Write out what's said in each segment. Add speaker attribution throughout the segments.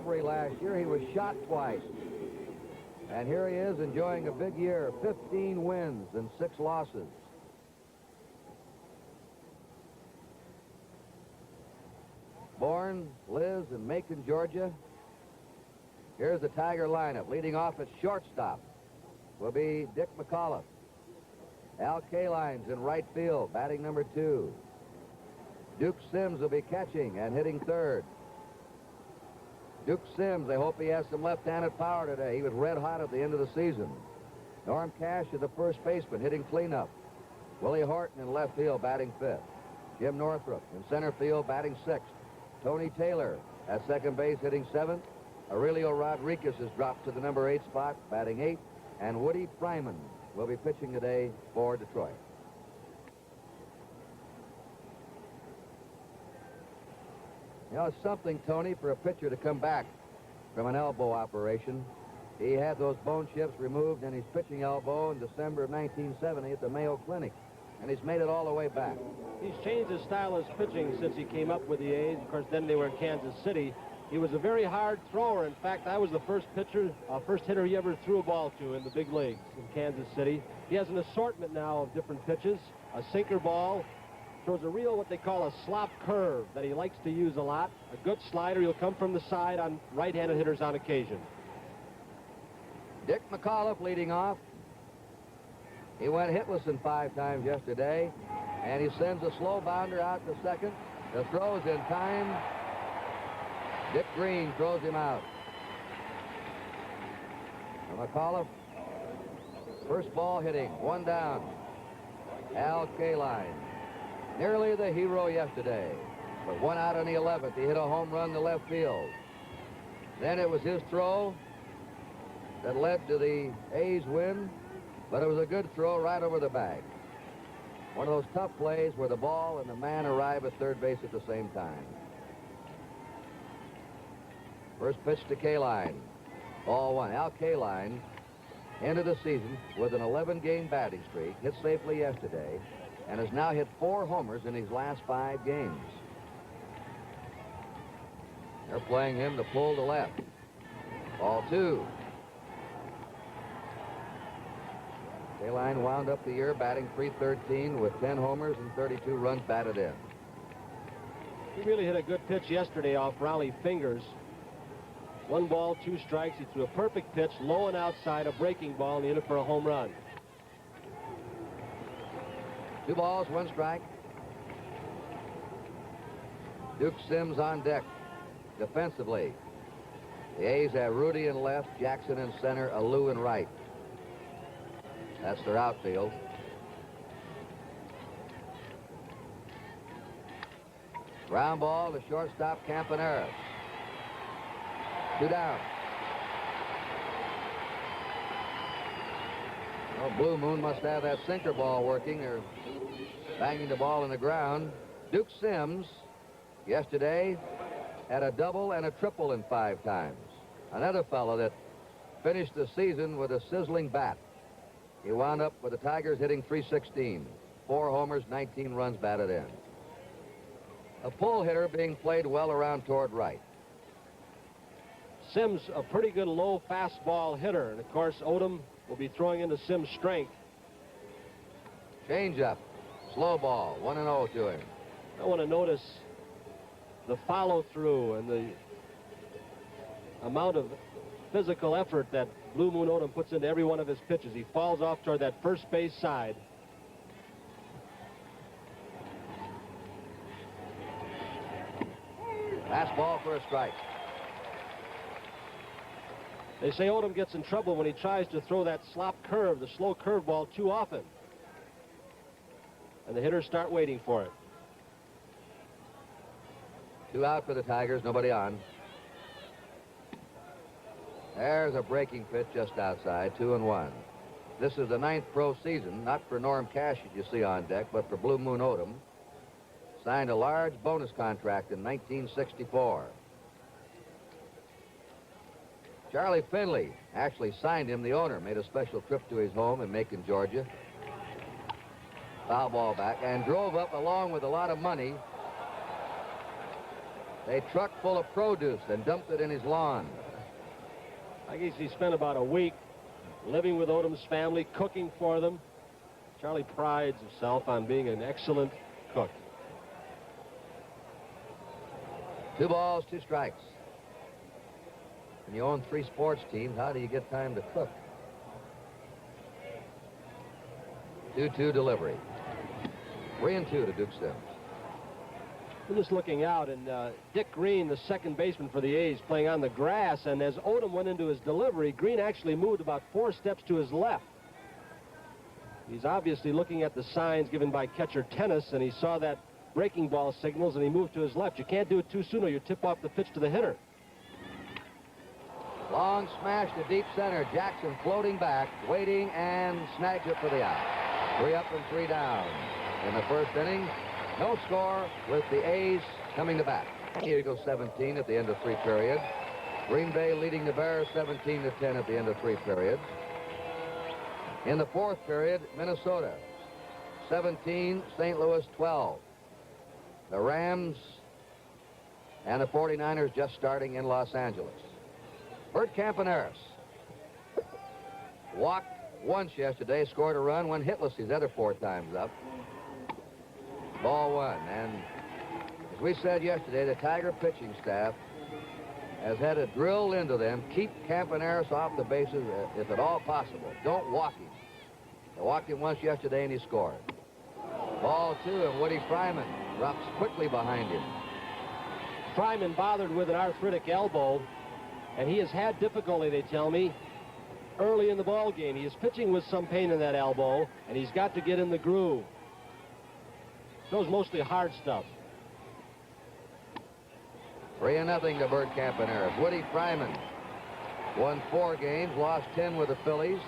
Speaker 1: robbery last year. He was shot twice. And here he is enjoying a big year, 15 wins and 6 losses. Born, lives in Macon, Georgia. Here's the Tiger lineup. Leading off at shortstop will be Dick McAuliffe. Al Kaline's in right field, batting number 2. Duke Sims will be catching and hitting third. Duke Sims, I hope he has some left-handed power today. He was red hot at the end of the season. Norm Cash is the first baseman, hitting cleanup. Willie Horton in left field, batting 5th. Jim Northrup in center field, batting 6th. Tony Taylor at second base, hitting 7th. Aurelio Rodriguez has dropped to the number 8 spot, batting 8th. And Woody Fryman will be pitching today for Detroit. You know, it's something, Tony, for a pitcher to come back from an elbow operation. He had those bone chips removed in his pitching elbow in December of 1970 at the Mayo Clinic, and he's made it all the way back.
Speaker 2: He's changed his style of pitching since he came up with the A's. Of course, then they were in Kansas City. He was a very hard thrower. In fact, I was the first hitter he ever threw a ball to in the big leagues in Kansas City. He has an assortment now of different pitches, a sinker ball, throws a real, what they call a slop curve that he likes to use a lot, a good slider. He'll come from the side on right-handed hitters on occasion.
Speaker 1: Dick McAuliffe leading off. He went hitless in 5 times yesterday, and he sends a slow bounder out to second. The throw's in time. Dick Green throws him out. And McAuliffe, first ball hitting, 1 down. Al Kaline, nearly the hero yesterday, but 1 out on the 11th. He hit a home run to left field. Then it was his throw that led to the A's win, but it was a good throw right over the bag. One of those tough plays where the ball and the man arrive at third base at the same time. First pitch to Kaline. Ball 1. Al Kaline ended the season with an 11-game batting streak, hit safely yesterday, and has now hit 4 homers in his last 5 games. They're playing him to pull to left. Ball 2. Kaline wound up the year batting .313 with 10 homers and 32 runs batted in.
Speaker 2: He really hit a good pitch yesterday off Raleigh fingers. 1 ball, 2 strikes. He threw a perfect pitch, low and outside, a breaking ball, and he hit it for a home run.
Speaker 1: 2 balls, 1 strike. Duke Sims on deck defensively. The A's have Rudy in left, Jackson in center, Alou in right. That's their outfield. Ground ball to shortstop Campanera. 2 down. Well, Blue Moon must have that sinker ball working. They're banging the ball in the ground. Duke Sims yesterday had a double and a triple in 5 times. Another fellow that finished the season with a sizzling bat. He wound up with the Tigers hitting .316. 4 homers, 19 runs batted in. A pull hitter being played well around toward right.
Speaker 2: Sims, a pretty good low fastball hitter. And, of course, Odom will be throwing into Sims' strength.
Speaker 1: Change up. Slow ball. 1-0 to him.
Speaker 2: I want to notice the follow-through and the amount of physical effort that Blue Moon Odom puts into every one of his pitches. He falls off toward that first base side.
Speaker 1: Fastball for a strike.
Speaker 2: They say Odom gets in trouble when he tries to throw that slop curve, the slow curveball, too often. And the hitters start waiting for it.
Speaker 1: 2 out for the Tigers, nobody on. There's a breaking pitch just outside, 2-1. This is the 9th pro season, not for Norm Cash that you see on deck, but for Blue Moon Odom. Signed a large bonus contract in 1964. Charlie Finley actually signed him. The owner made a special trip to his home in Macon, Georgia. Foul ball back and drove up along with a lot of money a truck full of produce and dumped it in his lawn.
Speaker 2: I guess he spent about a week living with Odom's family, cooking for them. Charlie prides himself on being an excellent cook.
Speaker 1: 2 balls, 2 strikes. When you own 3 sports teams, how do you get time to cook? 2-2 delivery. 3-2 to Duke Sims.
Speaker 2: I'm just looking out, and Dick Green, the second baseman for the A's, playing on the grass, and as Odom went into his delivery, Green actually moved about 4 steps to his left. He's obviously looking at the signs given by catcher Tennis, and he saw that breaking ball signals, and he moved to his left. You can't do it too soon or you tip off the pitch to the hitter.
Speaker 1: Long smash to deep center. Jackson floating back, waiting, and snags it for the out. 3 up and 3 down. In the first inning, no score with the A's coming to bat. Here goes 17 at the end of 3 periods. Green Bay leading the Bears 17-10 at the end of 3 periods. In the 4th period, Minnesota 17, St. Louis 12. The Rams and the 49ers just starting in Los Angeles. Bert Campaneris walked once yesterday, scored a run, went hitless his other 4 times up. Ball 1. And as we said yesterday, the Tiger pitching staff has had it drilled into them. Keep Campaneris off the bases if at all possible. Don't walk him. They walked him once yesterday and he scored. Ball 2, and Woody Fryman drops quickly behind him.
Speaker 2: Fryman bothered with an arthritic elbow, and he has had difficulty, they tell me, early in the ball game. He is pitching with some pain in that elbow, and he's got to get in the groove. Those mostly hard stuff.
Speaker 1: 3-0 to Bert Campaneris. Woody Fryman won 4 games, lost 10 with the Phillies.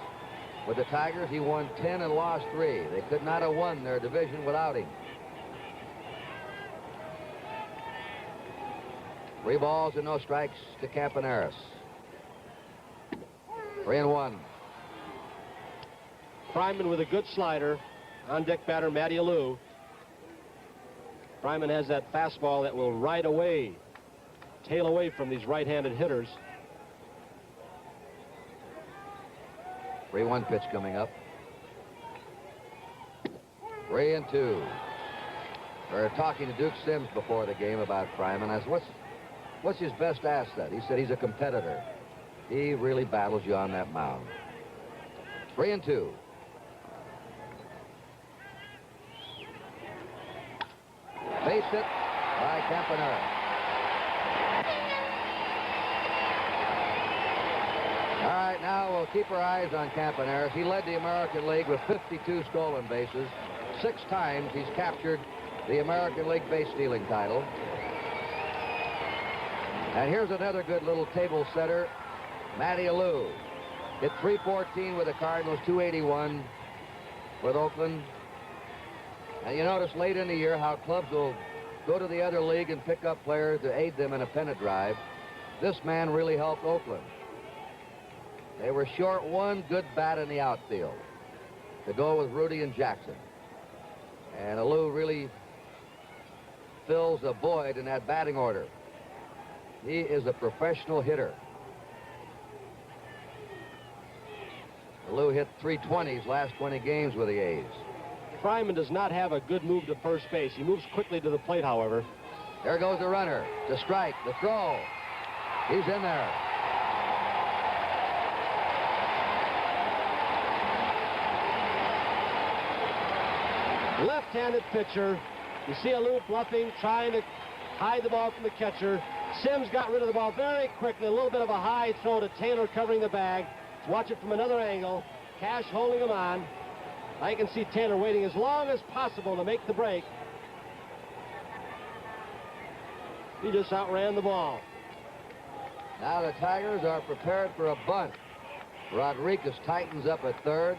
Speaker 1: With the Tigers, he won 10 and lost 3. They could not have won their division without him. 3 balls and no strikes to Campaneris. 3-1.
Speaker 2: Fryman with a good slider. On-deck batter, Matty Alou. Fryman has that fastball that will right away, tail away from these right-handed hitters.
Speaker 1: 3-1 pitch coming up. 3-2. We were talking to Duke Sims before the game about Fryman. I said, what's his best asset? He said he's a competitor. He really battles you on that mound. 3-2. Base hit by Campaneris. All right, now we'll keep our eyes on Campaneris. He led the American League with 52 stolen bases. 6 times he's captured the American League base stealing title. And here's another good little table setter, Matty Alou. Hit .314 with the Cardinals, .281 with Oakland. And you notice late in the year how clubs will go to the other league and pick up players to aid them in a pennant drive. This man really helped Oakland. They were short 1 good bat in the outfield to go with Rudy and Jackson. And Alou really fills a void in that batting order. He is a professional hitter. Alou hit .320s last 20 games with the A's.
Speaker 2: Fryman does not have a good move to first base. He moves quickly to the plate, however.
Speaker 1: There goes the runner. The strike, the throw. He's in there.
Speaker 2: Left-handed pitcher. You see Alou bluffing, trying to hide the ball from the catcher. Sims got rid of the ball very quickly. A little bit of a high throw to Taylor covering the bag. Watch it from another angle. Cash holding him on. I can see Taylor waiting as long as possible to make the break. He just outran the ball.
Speaker 1: Now the Tigers are prepared for a bunt. Rodriguez tightens up at third.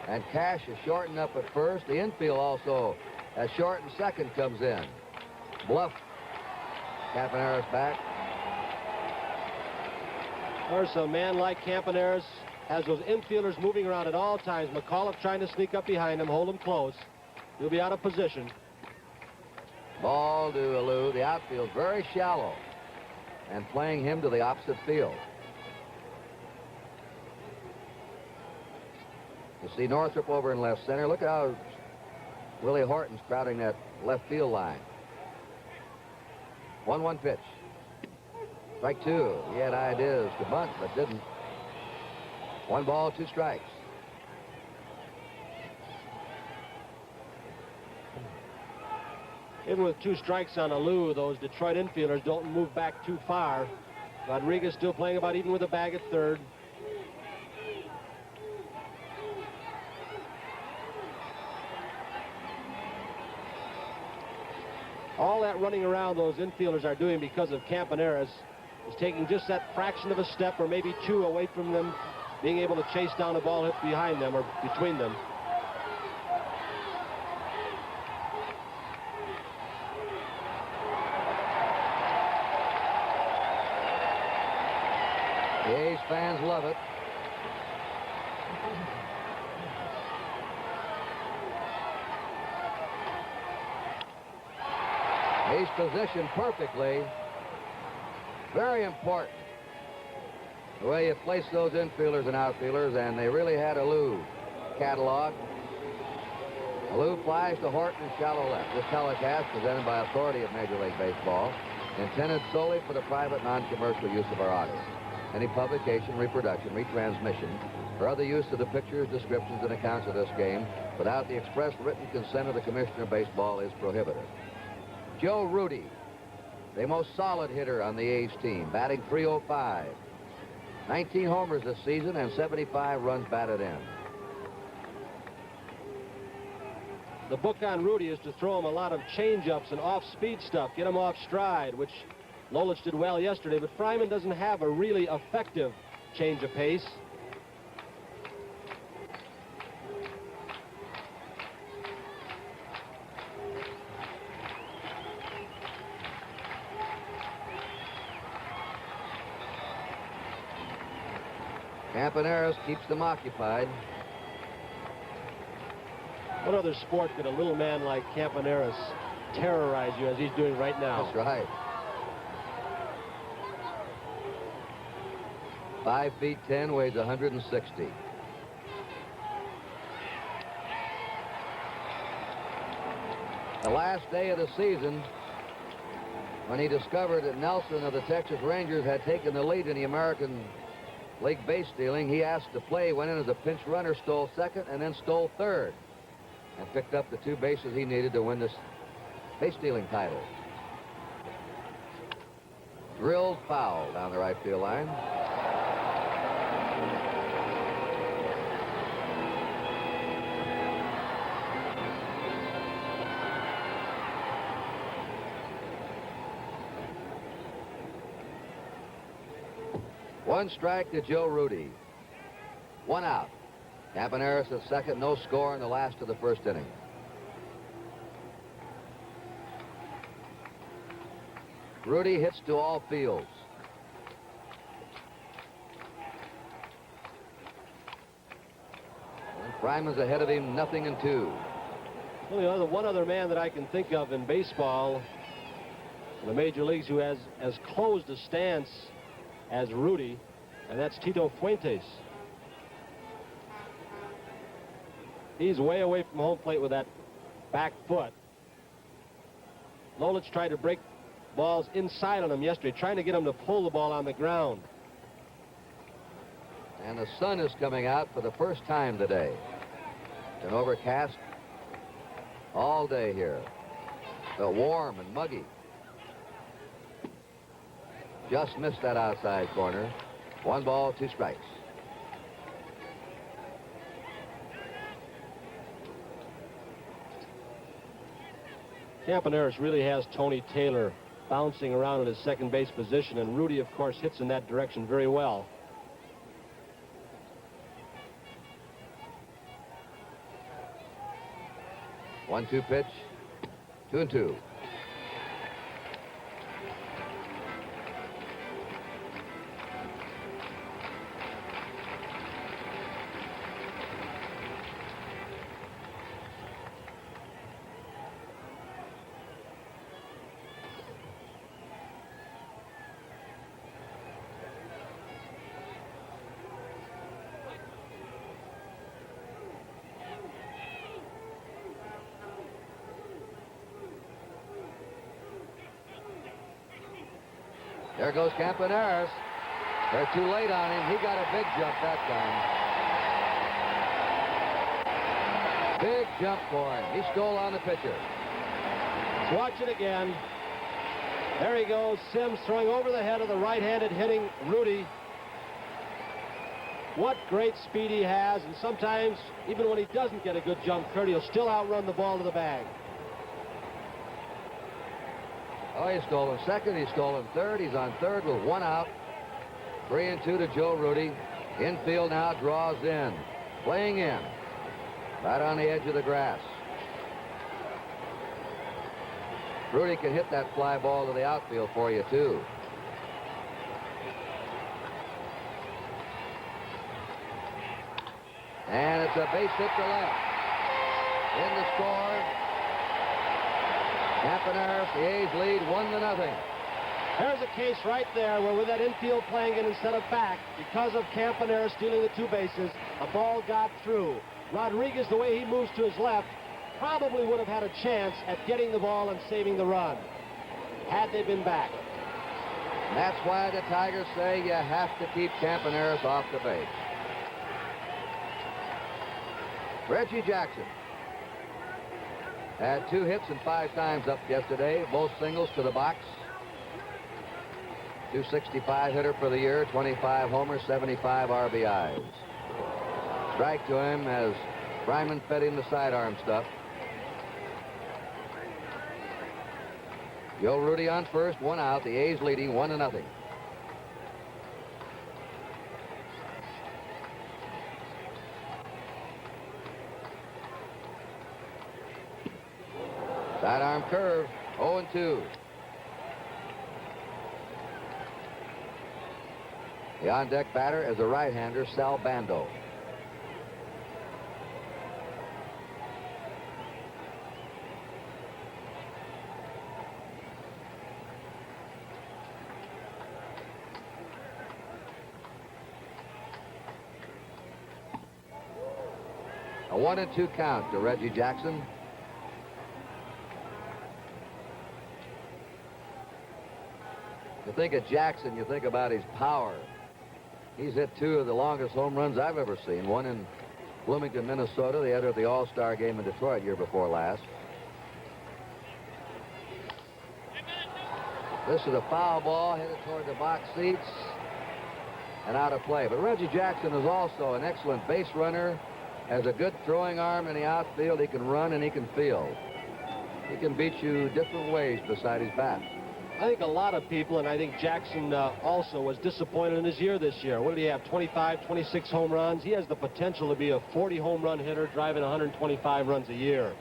Speaker 1: And Cash is shortened up at first. The infield also, as shortened second, comes in. Bluff. Campaneris back.
Speaker 2: Of course, a man like Campaneris has those infielders moving around at all times. McAuliffe trying to sneak up behind him, hold him close. He'll be out of position.
Speaker 1: Ball to Alou. The outfield very shallow and playing him to the opposite field. You see Northrup over in left center. Look how Willie Horton's crowding that left field line. 1-1 pitch. Strike two. He had ideas to bunt, but didn't. 1 ball, 2 strikes.
Speaker 2: Even with 2 strikes on Alou, those Detroit infielders don't move back too far. Rodriguez still playing about even with the bag at third. All that running around those infielders are doing because of Campaneris is taking just that fraction of a step or maybe 2 away from them being able to chase down a ball hit behind them or between them.
Speaker 1: The A's fans love it. He's positioned perfectly. Very important the way you place those infielders and outfielders, and they really had Alou catalog. Alou flies to Horton in shallow left. This telecast, presented by authority of Major League Baseball, intended solely for the private non-commercial use of our audience. Any publication, reproduction, retransmission, or other use of the pictures, descriptions, and accounts of this game without the express written consent of the Commissioner of Baseball is prohibited. Joe Rudy, the most solid hitter on the A's team, batting .305. 19 homers this season and 75 runs batted in.
Speaker 2: The book on Rudy is to throw him a lot of change-ups and off-speed stuff, get him off stride, which Lolich did well yesterday, but Fryman doesn't have a really effective change of pace.
Speaker 1: Campaneris keeps them occupied.
Speaker 2: What other sport could a little man like Campaneris terrorize you as he's doing right now?
Speaker 1: That's right. 5'10", weighs 160. The last day of the season, when he discovered that Nelson of the Texas Rangers had taken the lead in the American League base stealing, he asked to play, went in as a pinch runner, stole second, and then stole third, and picked up the 2 bases he needed to win this base stealing title. Drilled foul down the right field line. One strike to Joe Rudy. 1 out. Campaneris at second, no score in the last of the first inning. Rudy hits to all fields. And Fryman's ahead of him, 0-2.
Speaker 2: Well, the one other man that I can think of in baseball, in the major leagues, who has as closed a stance as Rudy, and that's Tito Fuentes. He's way away from home plate with that back foot. Lolich tried to break balls inside on him yesterday, trying to get him to pull the ball on the ground.
Speaker 1: And the sun is coming out for the first time today. It's been overcast all day here. But warm and muggy. Just missed that outside corner. 1 ball, 2 strikes.
Speaker 2: Campaneris really has Tony Taylor bouncing around in his second base position, and Rudy, of course, hits in that direction very well.
Speaker 1: One-two pitch. 2-2. There goes Campaneris. They're too late on him. He got a big jump that time. Big jump for him. He stole on the pitcher.
Speaker 2: Let's watch it again. There he goes. Sims throwing over the head of the right-handed hitting Rudy. What great speed he has, and sometimes, even when he doesn't get a good jump, Kurt, he'll still outrun the ball to the bag.
Speaker 1: Oh, he's stolen second. He's stolen third. He's on third with one out. 3-2 to Joe Rudy. Infield now draws in. Playing in. Right on the edge of the grass. Rudy can hit that fly ball to the outfield for you, too. And it's a base hit to left. In the score. Campaneris, the A's lead 1-0.
Speaker 2: There's a case right there where with that infield playing in instead of back, because of Campaneris stealing the 2 bases, a ball got through. Rodriguez, the way he moves to his left, probably would have had a chance at getting the ball and saving the run had they been back.
Speaker 1: That's why the Tigers say you have to keep Campaneris off the base. Reggie Jackson had 2 hits and 5 times up yesterday, both singles to the box. .265 hitter for the year, 25 homers, 75 RBIs. Strike to him as Fryman fed him the sidearm stuff. Joe Rudy on first, 1 out. The A's leading 1-0. Sidearm curve, 0-2. The on-deck batter is a right-hander, Sal Bando. A 1-2 count to Reggie Jackson. You think of Jackson, you think about his power. He's hit 2 of the longest home runs I've ever seen. One in Bloomington, Minnesota. The other at the All-Star game in Detroit year before last. This is a foul ball headed toward the box seats and out of play. But Reggie Jackson is also an excellent base runner. Has a good throwing arm in the outfield. He can run and he can field. He can beat you different ways beside his bat.
Speaker 2: I think a lot of people, and I think Jackson also was disappointed in his year this year. What did he have, 25, 26 home runs? He has the potential to be a 40 home run hitter, driving 125 runs a year.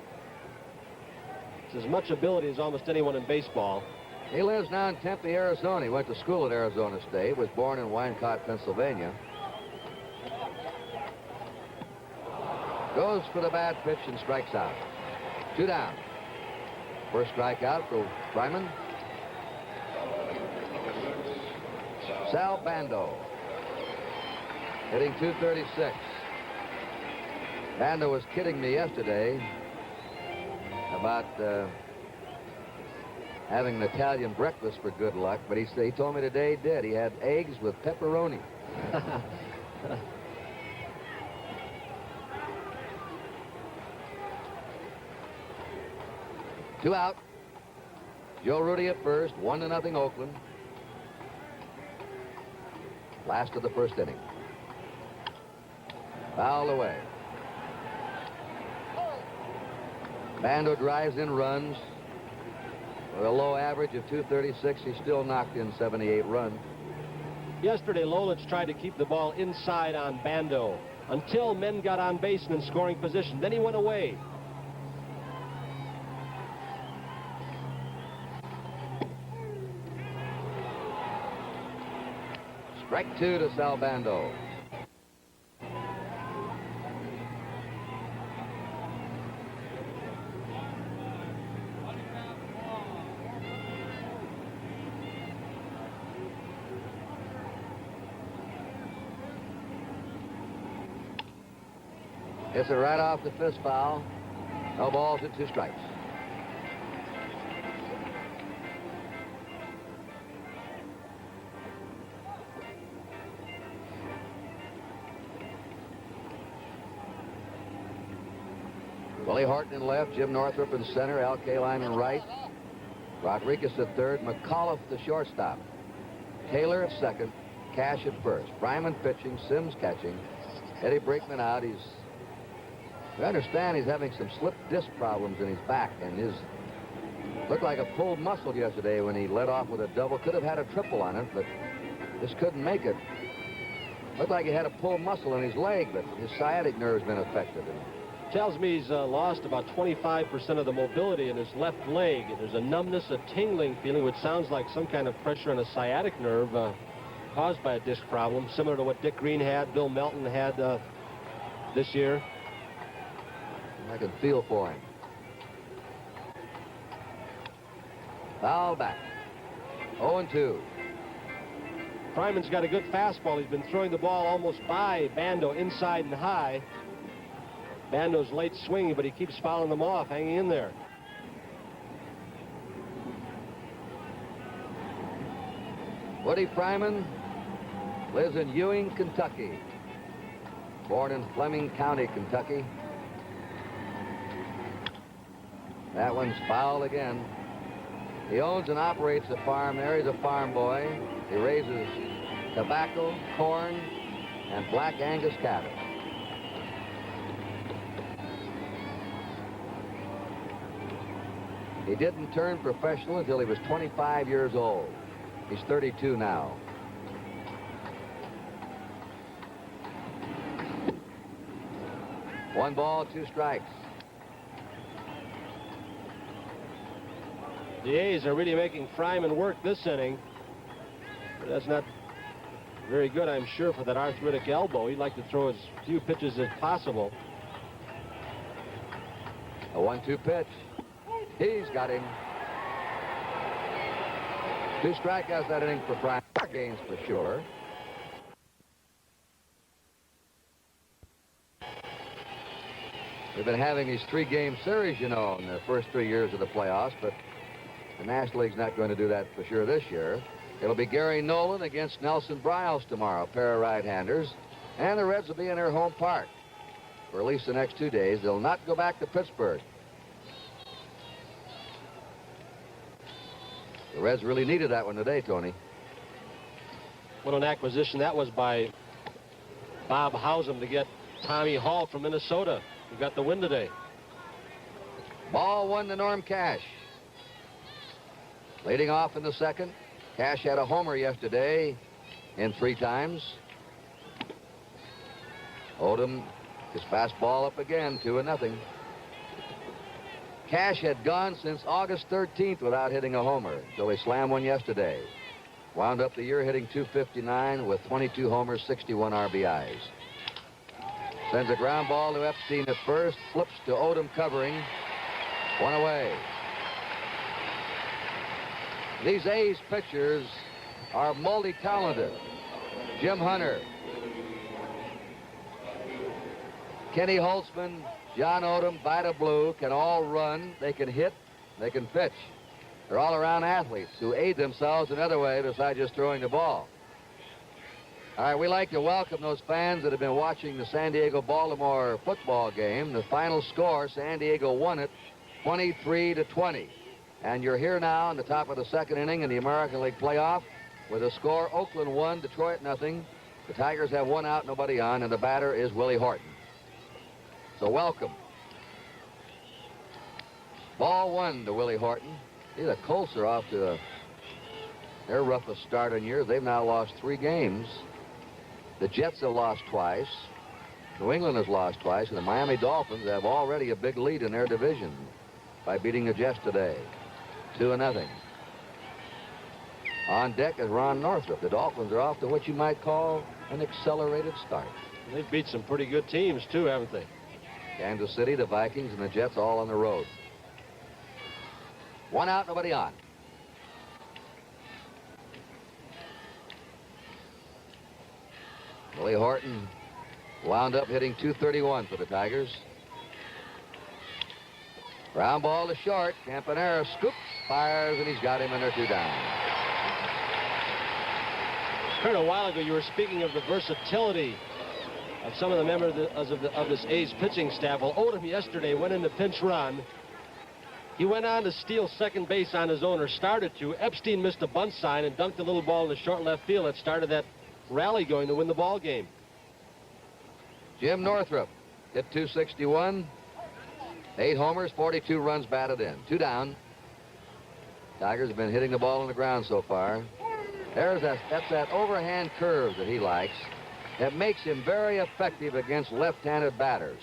Speaker 2: It's as much ability as almost anyone in baseball.
Speaker 1: He lives now in Tempe, Arizona. He went to school at Arizona State, was born in Wyncotte, Pennsylvania. Goes for the bad pitch and strikes out. 2 down. First strikeout for Fryman. Sal Bando hitting .236. Bando was kidding me yesterday about having an Italian breakfast for good luck, but he told me today he did. He had eggs with pepperoni. Two out. Joe Rudy at first, 1-0 Oakland. Last of the first inning. Fouled away. Bando drives in runs. With a low average of .236, he still knocked in 78 runs.
Speaker 2: Yesterday, Lolich tried to keep the ball inside on Bando until men got on base and in scoring position. Then he went away.
Speaker 1: Strike 2 to Sal Bando. Hits it right off the fist foul. No balls and 2 strikes. Willie Horton in left, Jim Northrup in center, Al.K. Lyman right, Rodriguez at third, McAuliffe the shortstop, Taylor at second, Cash at first, Fryman pitching, Sims catching, Eddie Brinkman out. We understand he's having some slip disc problems in his back, and his looked like a pulled muscle yesterday when he led off with a double. Could have had a triple on it, but just couldn't make it. Looked like he had a pulled muscle in his leg, but his sciatic nerve's been affected.
Speaker 2: Tells me he's lost about 25% of the mobility in his left leg. There's a numbness, a tingling feeling, which sounds like some kind of pressure on a sciatic nerve caused by a disc problem, similar to what Dick Green had, Bill Melton had this year.
Speaker 1: I can feel for him. Foul back. 0-2.
Speaker 2: Fryman's got a good fastball. He's been throwing the ball almost by Bando inside and high. Bando's late swinging, but he keeps fouling them off, hanging in there.
Speaker 1: Woody Fryman lives in Ewing, Kentucky. Born in Fleming County, Kentucky. That one's foul again. He owns and operates a farm there. He's a farm boy. He raises tobacco, corn, and black Angus cattle. He didn't turn professional until he was 25 years old. He's 32 now. One ball, 2 strikes.
Speaker 2: The A's are really making Fryman work this inning. But that's not very good, I'm sure, for that arthritic elbow. He'd like to throw as few pitches as possible.
Speaker 1: A 1-2 pitch. He's got him. 2 strikeouts that inning for Fryman. Gains for sure. They've been having these 3-game series, you know, in the first 3 years of the playoffs, but the National League's not going to do that for sure this year. It'll be Gary Nolan against Nelson Bryles tomorrow, a pair of right-handers. And the Reds will be in their home park for at least the next 2 days. They'll not go back to Pittsburgh. The Reds really needed that one today, Tony.
Speaker 2: What an acquisition that was by Bob Hausum to get Tommy Hall from Minnesota, who got the win today.
Speaker 1: Ball 1 to Norm Cash. Leading off in the second. Cash had a homer yesterday in 3 times. Odom, his fastball up again, 2-0. Cash had gone since August 13th without hitting a homer, so he slammed one yesterday. Wound up the year hitting .259 with 22 homers, 61 RBIs. Sends a ground ball to Epstein at first, flips to Odom covering. 1 away. These A's pitchers are multi-talented. Jim Hunter, Kenny Holtzman, John Odom, Vida Blue can all run. They can hit. They can pitch. They're all-around athletes who aid themselves another way besides just throwing the ball. All right, we'd like to welcome those fans that have been watching the San Diego-Baltimore football game. The final score, San Diego won it 23-20. And you're here now in the top of the second inning in the American League playoff with a score: Oakland 1, Detroit 0. The Tigers have 1 out, nobody on, and the batter is Willie Horton. So welcome. Ball 1 to Willie Horton. See, the Colts are off to their roughest start in years. They've now lost 3 games. The Jets have lost twice. New England has lost twice, and the Miami Dolphins have already a big lead in their division by beating the Jets today. 2-0. On deck is Ron Northrup. The Dolphins are off to what you might call an accelerated start.
Speaker 2: They've beat some pretty good teams, too, haven't they?
Speaker 1: Kansas City, the Vikings, and the Jets all on the road. 1 out, nobody on. Willie Horton wound up hitting .231 for the Tigers. Ground ball to short. Campanera scoops, fires, and he's got him, and they're 2 down.
Speaker 2: Heard a while ago you were speaking of the versatility of some of the members of this A's pitching staff. Well, Odom yesterday went in the pinch run. He went on to steal second base on his own, or started to. Epstein missed a bunt sign and dunked a little ball in the short left field that started that rally going to win the ball game.
Speaker 1: Jim Northrup hit .261, 8 homers, 42 runs batted in. 2 down. Tigers have been hitting the ball on the ground so far. That's that overhand curve that he likes. That makes him very effective against left-handed batters.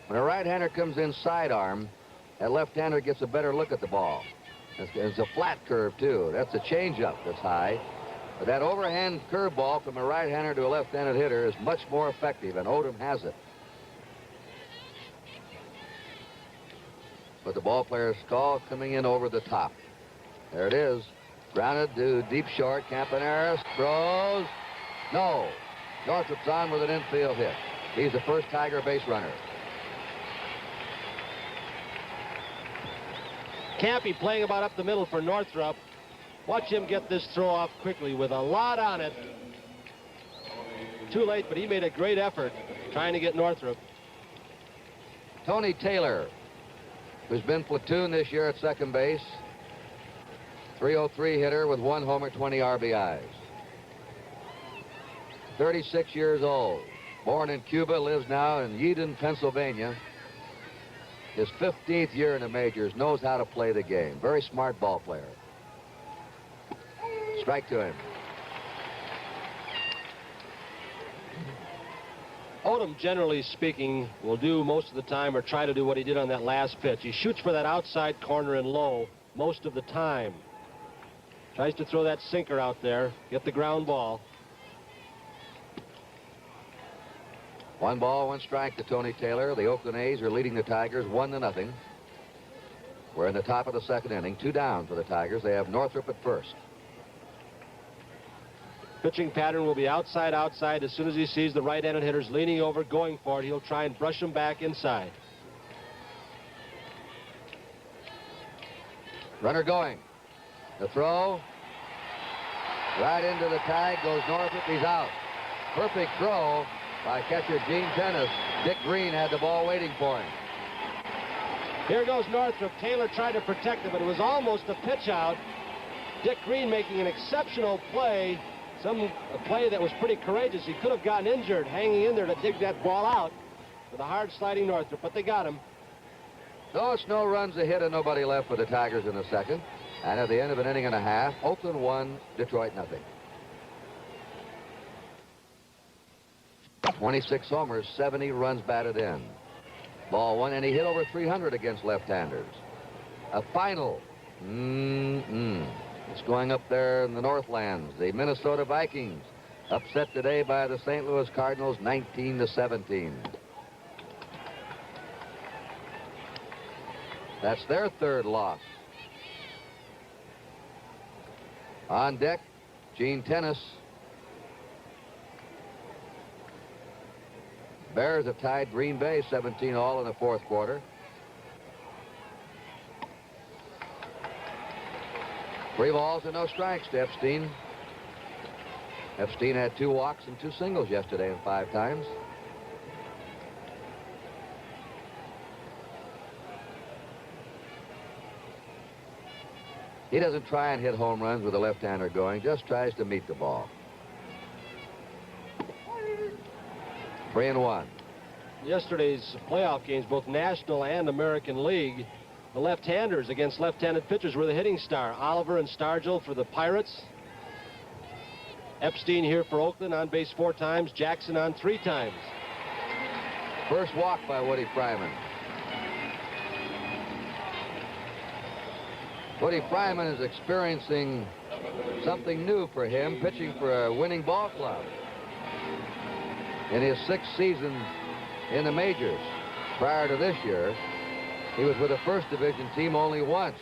Speaker 1: When a right-hander comes in sidearm, that left-hander gets a better look at the ball. It's a flat curve, too. That's a changeup that's high. But that overhand curveball from a right-hander to a left-handed hitter is much more effective, and Odom has it. But the ball player's call coming in over the top. There it is. Grounded to deep short. Campaneris throws. No. Northrup's on with an infield hit. He's the first Tiger base runner.
Speaker 2: Campy playing about up the middle for Northrup. Watch him get this throw off quickly with a lot on it. Too late, but he made a great effort trying to get Northrup.
Speaker 1: Tony Taylor, who's been platoon this year at second base. 303 hitter with 1 homer, 20 RBIs. 36 years old. Born in Cuba, lives now in Eden, Pennsylvania. His 15th year in the majors, knows how to play the game. Very smart ball player. Strike to him.
Speaker 2: Odom, generally speaking, will do most of the time, or try to do what he did on that last pitch. He shoots for that outside corner and low most of the time. Tries to throw that sinker out there, get the ground ball.
Speaker 1: 1 ball, 1 strike to Tony Taylor. The Oakland A's are leading the Tigers 1-0. We're in the top of the second inning. 2 down for the Tigers. They have Northrup at first.
Speaker 2: Pitching pattern will be outside, outside. As soon as he sees the right-handed hitters leaning over, going for it, he'll try and brush them back inside.
Speaker 1: Runner going. The throw. Right into the tag goes Northrup. He's out. Perfect throw by catcher Gene Tennis. Dick Green had the ball waiting for him.
Speaker 2: Here goes Northrup. Taylor tried to protect him, but it was almost a pitch out. Dick Green making an exceptional play. A play that was pretty courageous. He could have gotten injured hanging in there to dig that ball out with a hard sliding Northrup, but they got him.
Speaker 1: So it's no runs ahead and nobody left for the Tigers in the second. And at the end of an inning and a half, Oakland 1, Detroit 0. 26 homers, 70 runs batted in. Ball 1, and he hit over 300 against left-handers. A final. It's going up there in the Northlands. The Minnesota Vikings upset today by the St. Louis Cardinals 19-17. That's their 3rd loss. On deck, Gene Tennis. Bears have tied Green Bay 17-all in the 4th quarter. 3 balls and no strikes to Epstein. Epstein had 2 walks and 2 singles yesterday and 5 times. He doesn't try and hit home runs with a left-hander going, just tries to meet the ball. 3-1.
Speaker 2: Yesterday's playoff games, both National and American League, the left-handers against left-handed pitchers were the hitting star. Oliver and Stargell for the Pirates. Epstein here for Oakland, on base 4 times. Jackson on 3 times.
Speaker 1: First walk by Woody Fryman. Woody Fryman is experiencing something new for him, pitching for a winning ball club. In his 6th season in the majors, prior to this year, he was with a first division team only once.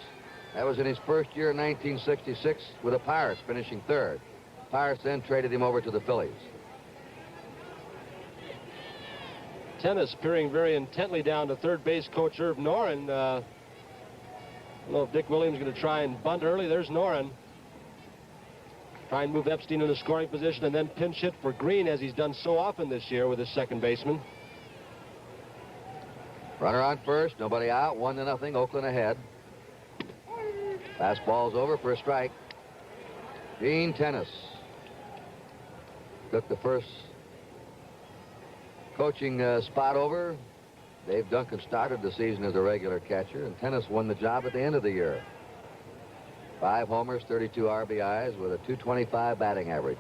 Speaker 1: That was in his first year in 1966 with the Pirates, finishing 3rd. Pirates then traded him over to the Phillies.
Speaker 2: Tennis peering very intently down to third base coach Irv Noren. I don't know if Dick Williams is going to try and bunt early. There's Noren. Try and move Epstein in the scoring position and then pinch hit for Green, as he's done so often this year with his second baseman.
Speaker 1: Runner on first, nobody out, 1-0, Oakland ahead. Fastball's over for a strike. Gene Tennis took the first coaching spot over. Dave Duncan started the season as a regular catcher, and Tennis won the job at the end of the year. 5 homers, 32 RBIs with a .225 batting average.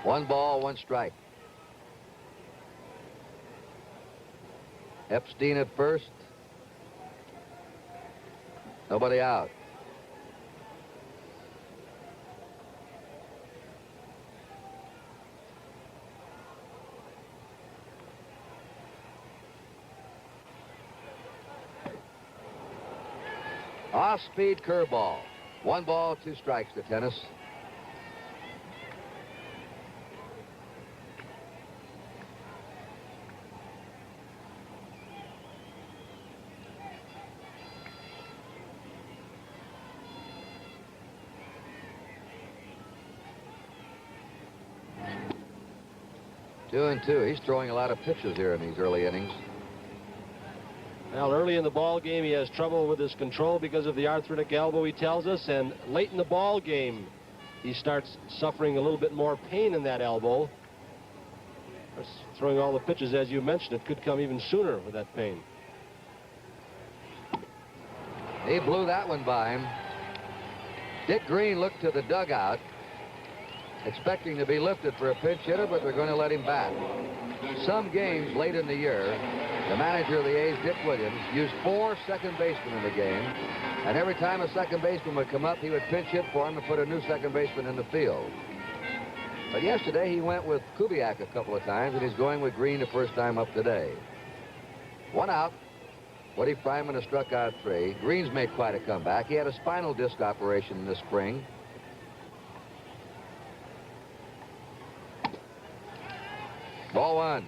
Speaker 1: One ball, one strike. Epstein at first. Nobody out. Off-speed curveball. 1 ball, 2 strikes to Tennis. Two and two. He's throwing a lot of pitches here in these early innings.
Speaker 2: Well, early in the ball game, he has trouble with his control because of the arthritic elbow, he tells us, and late in the ball game, he starts suffering a little bit more pain in that elbow. Throwing all the pitches, as you mentioned, it could come even sooner with that pain.
Speaker 1: He blew that one by him. Dick Green looked to the dugout, expecting to be lifted for a pinch hitter, but they're going to let him bat. Some games late in the year, the manager of the A's, Dick Williams, used 4 second basemen in the game, and every time a second baseman would come up, he would pinch hit for him and put a new second baseman in the field. But yesterday, he went with Kubiak a couple of times, and he's going with Green the first time up today. 1 out. Woody Fryman has struck out 3. Green's made quite a comeback. He had a spinal disc operation this spring. Ball 1.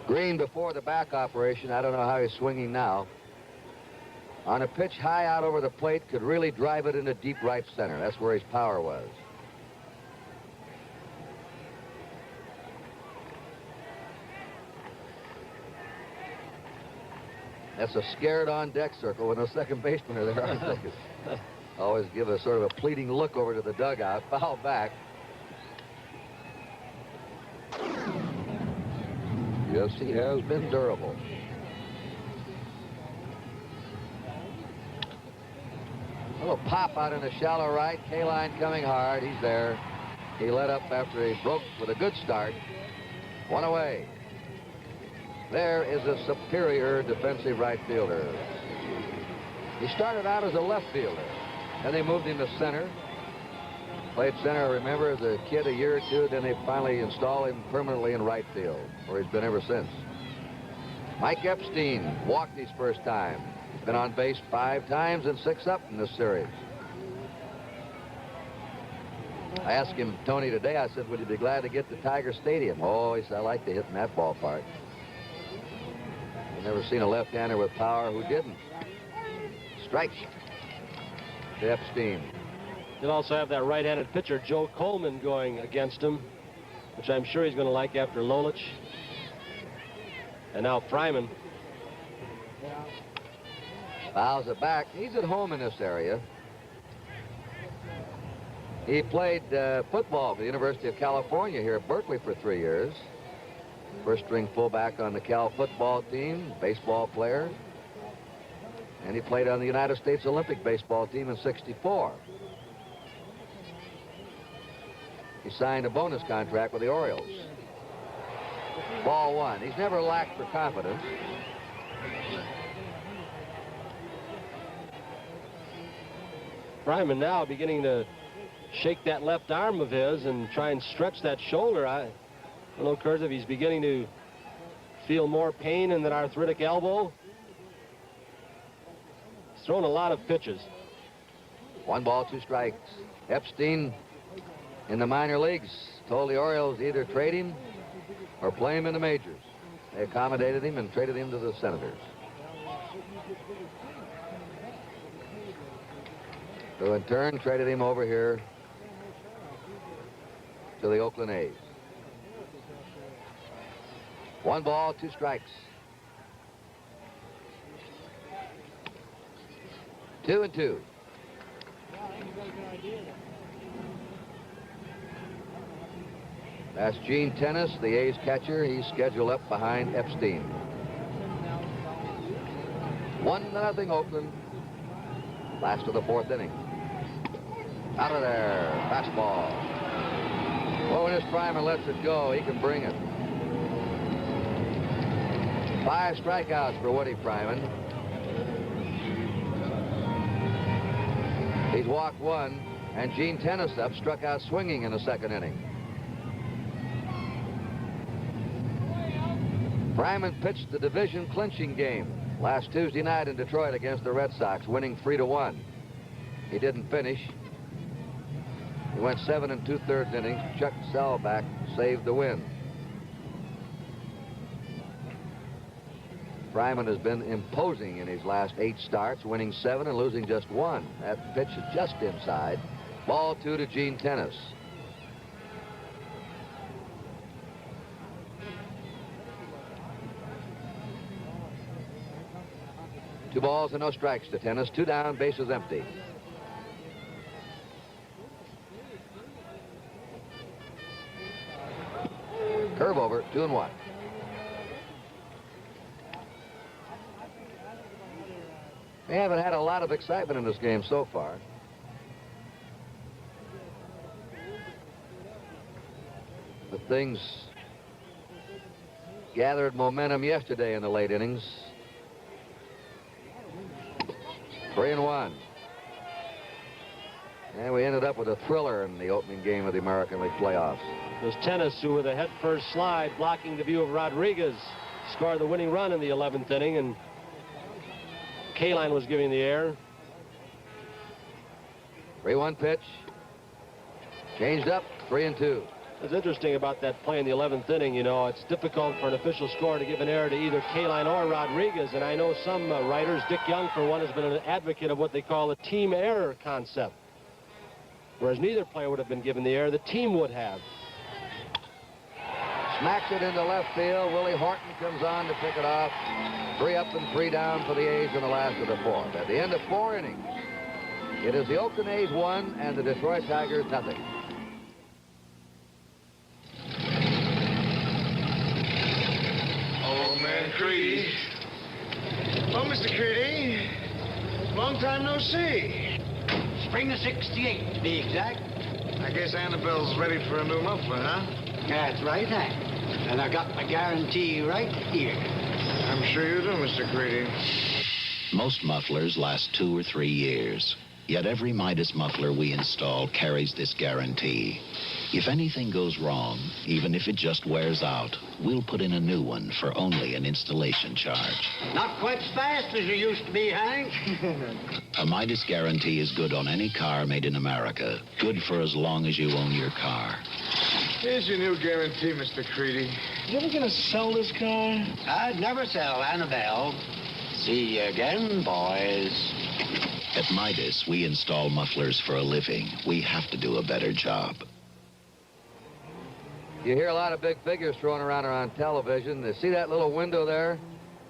Speaker 1: Green, before the back operation, I don't know how he's swinging now. On a pitch high out over the plate, could really drive it into deep right center. That's where his power was. That's a scared on deck circle with no second baseman are there, aren't they? Always give a sort of a pleading look over to the dugout. Foul back. Yes, he has been durable. A little pop out in the shallow right. K-line coming hard. He's there. He let up after he broke with a good start. 1 away. There is a superior defensive right fielder. He started out as a left fielder. Then they moved him to center. Played center, I remember, as a kid a year or two. Then they finally installed him permanently in right field, where he's been ever since. Mike Epstein walked his first time. He's been on base 5 times and 6 up in this series. I asked him, Tony, today, I said, would you be glad to get to Tiger Stadium? Oh, he said, I like to hit in that ballpark. I've never seen a left-hander with power who didn't. Strike. To Epstein.
Speaker 2: He'll also have that right-handed pitcher, Joe Coleman, going against him, which I'm sure he's going to like after Lolich. And now Fryman.
Speaker 1: Fouls it back. He's at home in this area. He played football for the University of California here at Berkeley for 3 years. First string fullback on the Cal football team, baseball player. And he played on the United States Olympic baseball team in '64. He signed a bonus contract with the Orioles. Ball 1. He's never lacked for confidence.
Speaker 2: Fryman now beginning to shake that left arm of his and try and stretch that shoulder. I don't know, Kurt, if he's beginning to feel more pain in that arthritic elbow. He's thrown a lot of pitches.
Speaker 1: 1 ball, 2 strikes. Epstein in the minor leagues told the Orioles either trade him or play him in the majors. They accommodated him and traded him to the Senators. Who in turn traded him over here to the Oakland A's. 1 ball, 2 strikes. 2-2. That's Gene Tennis, the A's catcher. He's scheduled up behind Epstein. 1-0 Oakland. Last of the 4th inning. Out of there. Fastball. Well, when his primer lets it go, he can bring it. 5 strikeouts for Woody Fryman. He's walked 1, and Gene Tennyson struck out swinging in the 2nd inning. Fryman pitched the division clinching game last Tuesday night in Detroit against the Red Sox, winning 3-1. He didn't finish. He went 7 2/3 innings. Chuck Salback saved the win. Fryman has been imposing in his last 8 starts, winning 7 and losing just 1. That pitch is just inside. Ball 2 to Gene Tennis. Two balls and no strikes to Tennis. 2 down, bases empty. Curve over, 2-1. They haven't had a lot of excitement in this game so far. But things gathered momentum yesterday in the late innings. 3-1. And we ended up with a thriller in the opening game of the American League playoffs.
Speaker 2: It was Tennis who, with a head-first slide, blocking the view of Rodriguez, scored the winning run in the 11th inning, and Kaline was giving the air.
Speaker 1: 3-1 pitch. Changed up, 3-2.
Speaker 2: What's interesting about that play in the 11th inning, you know, it's difficult for an official scorer to give an error to either Kaline or Rodriguez, and I know some writers, Dick Young for one, has been an advocate of what they call the team error concept. Whereas neither player would have been given the error, the team would have.
Speaker 1: Smacks it into left field. Willie Horton comes on to pick it off. 3 up and 3 down for the A's in the last of the 4th. At the end of 4 innings, it is the Oakland A's 1 and the Detroit Tigers nothing.
Speaker 3: Old man Creedy. Oh, Mr. Creedy. Long time no see.
Speaker 4: Spring of '68, to be exact.
Speaker 3: I guess Annabelle's ready for a new muffler, huh?
Speaker 4: That's right, Hank. And I got my guarantee right here.
Speaker 3: I'm sure you do, Mr. Creedy.
Speaker 5: Most mufflers last 2 or 3 years. Yet every Midas muffler we install carries this guarantee. If anything goes wrong, even if it just wears out, we'll put in a new one for only an installation charge.
Speaker 4: Not quite as fast as you used to be, Hank.
Speaker 5: A Midas guarantee is good on any car made in America. Good for as long as you own your car.
Speaker 3: Here's your new guarantee, Mr. Creedy. You ever gonna sell this car?
Speaker 4: I'd never sell Annabelle. See you again, boys.
Speaker 5: At Midas, we install mufflers for a living. We have to do a better job.
Speaker 1: You hear a lot of big figures thrown around on television. You see that little window there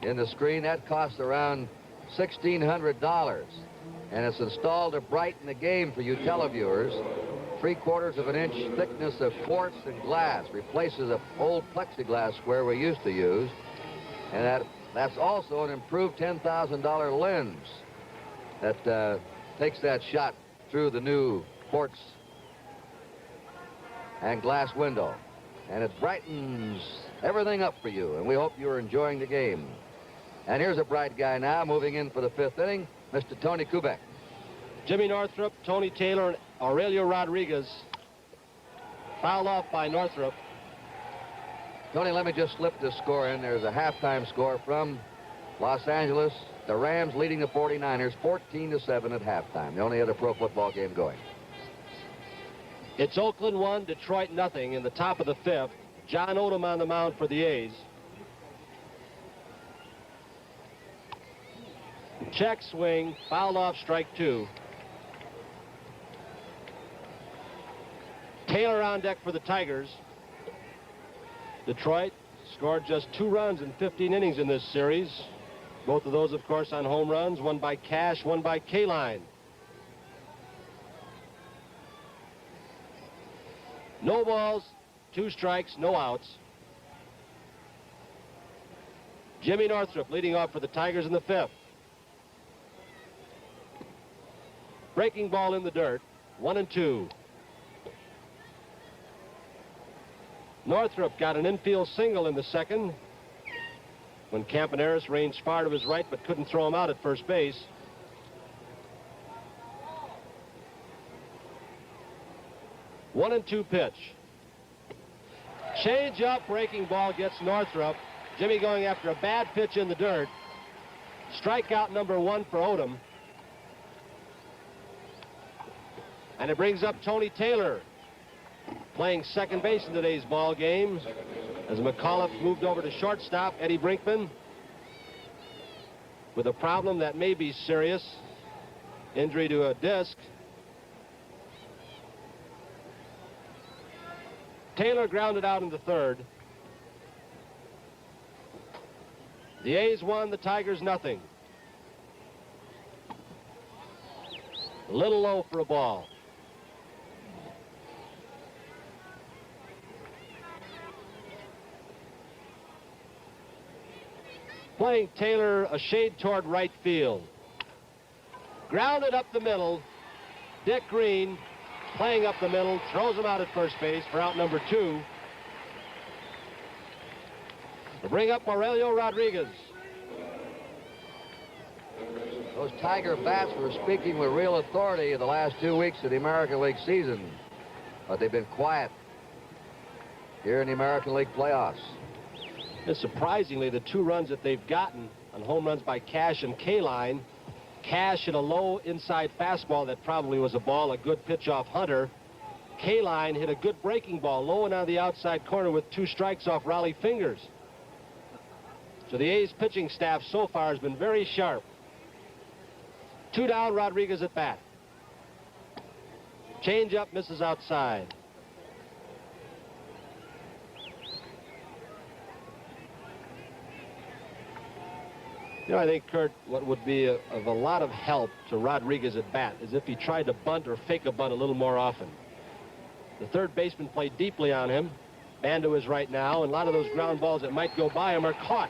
Speaker 1: in the screen? That costs around $1,600. And it's installed to brighten the game for you televiewers. 3/4 of an inch thickness of quartz and glass. Replaces an old plexiglass square we used to use. And that's also an improved $10,000 lens that takes that shot through the new quartz and glass window. And it brightens everything up for you, and we hope you're enjoying the game. And here's a bright guy now moving in for the 5th inning, Mr. Tony Kubek.
Speaker 2: Jimmy Northrup, Tony Taylor, and Aurelio Rodriguez fouled off by Northrup.
Speaker 1: Tony, let me just slip this score in. There's a halftime score from Los Angeles. The Rams leading the 49ers 14-7 at halftime. The only other pro football game going.
Speaker 2: It's Oakland 1, Detroit nothing in the top of the 5th. John Odom on the mound for the A's. Check swing, fouled off, strike 2. Taylor on deck for the Tigers. Detroit scored just 2 runs in 15 innings in this series. Both of those, of course, on home runs, one by Cash, one by Kaline. No balls, 2 strikes, no outs. Jimmy Northrup leading off for the Tigers in the 5th. Breaking ball in the dirt, 1-2. Northrup got an infield single in the 2nd when Campaneris ranged far to his right but couldn't throw him out at first base. One and 2 pitch. Change up, breaking ball gets Northrup. Jimmy going after a bad pitch in the dirt. Strikeout number 1 for Odom. And it brings up Tony Taylor, playing second base in today's ball game. As McAuliffe moved over to shortstop, Eddie Brinkman with a problem that may be serious. Injury to a disc. Taylor grounded out in the 3rd. The A's won, the Tigers nothing. A little low for a ball. Playing Taylor a shade toward right field. Grounded up the middle. Dick Green playing up the middle, throws him out at first base for out number 2. To bring up Aurelio Rodriguez.
Speaker 1: Those Tiger bats were speaking with real authority the last 2 weeks of the American League season, but they've been quiet here in the American League playoffs.
Speaker 2: And surprisingly, the 2 runs that they've gotten on home runs by Cash and Kaline. Cash hit a low inside fastball that probably was a ball, a good pitch off Hunter. Kaline hit a good breaking ball, low and on the outside corner with 2 strikes off Raleigh Fingers. So the A's pitching staff so far has been very sharp. 2 down, Rodriguez at bat. Change up, misses outside. You know, I think, Kurt, what would be of a lot of help to Rodriguez at bat is if he tried to bunt or fake a bunt a little more often. The third baseman played deeply on him. Bando is right now, and a lot of those ground balls that might go by him are caught.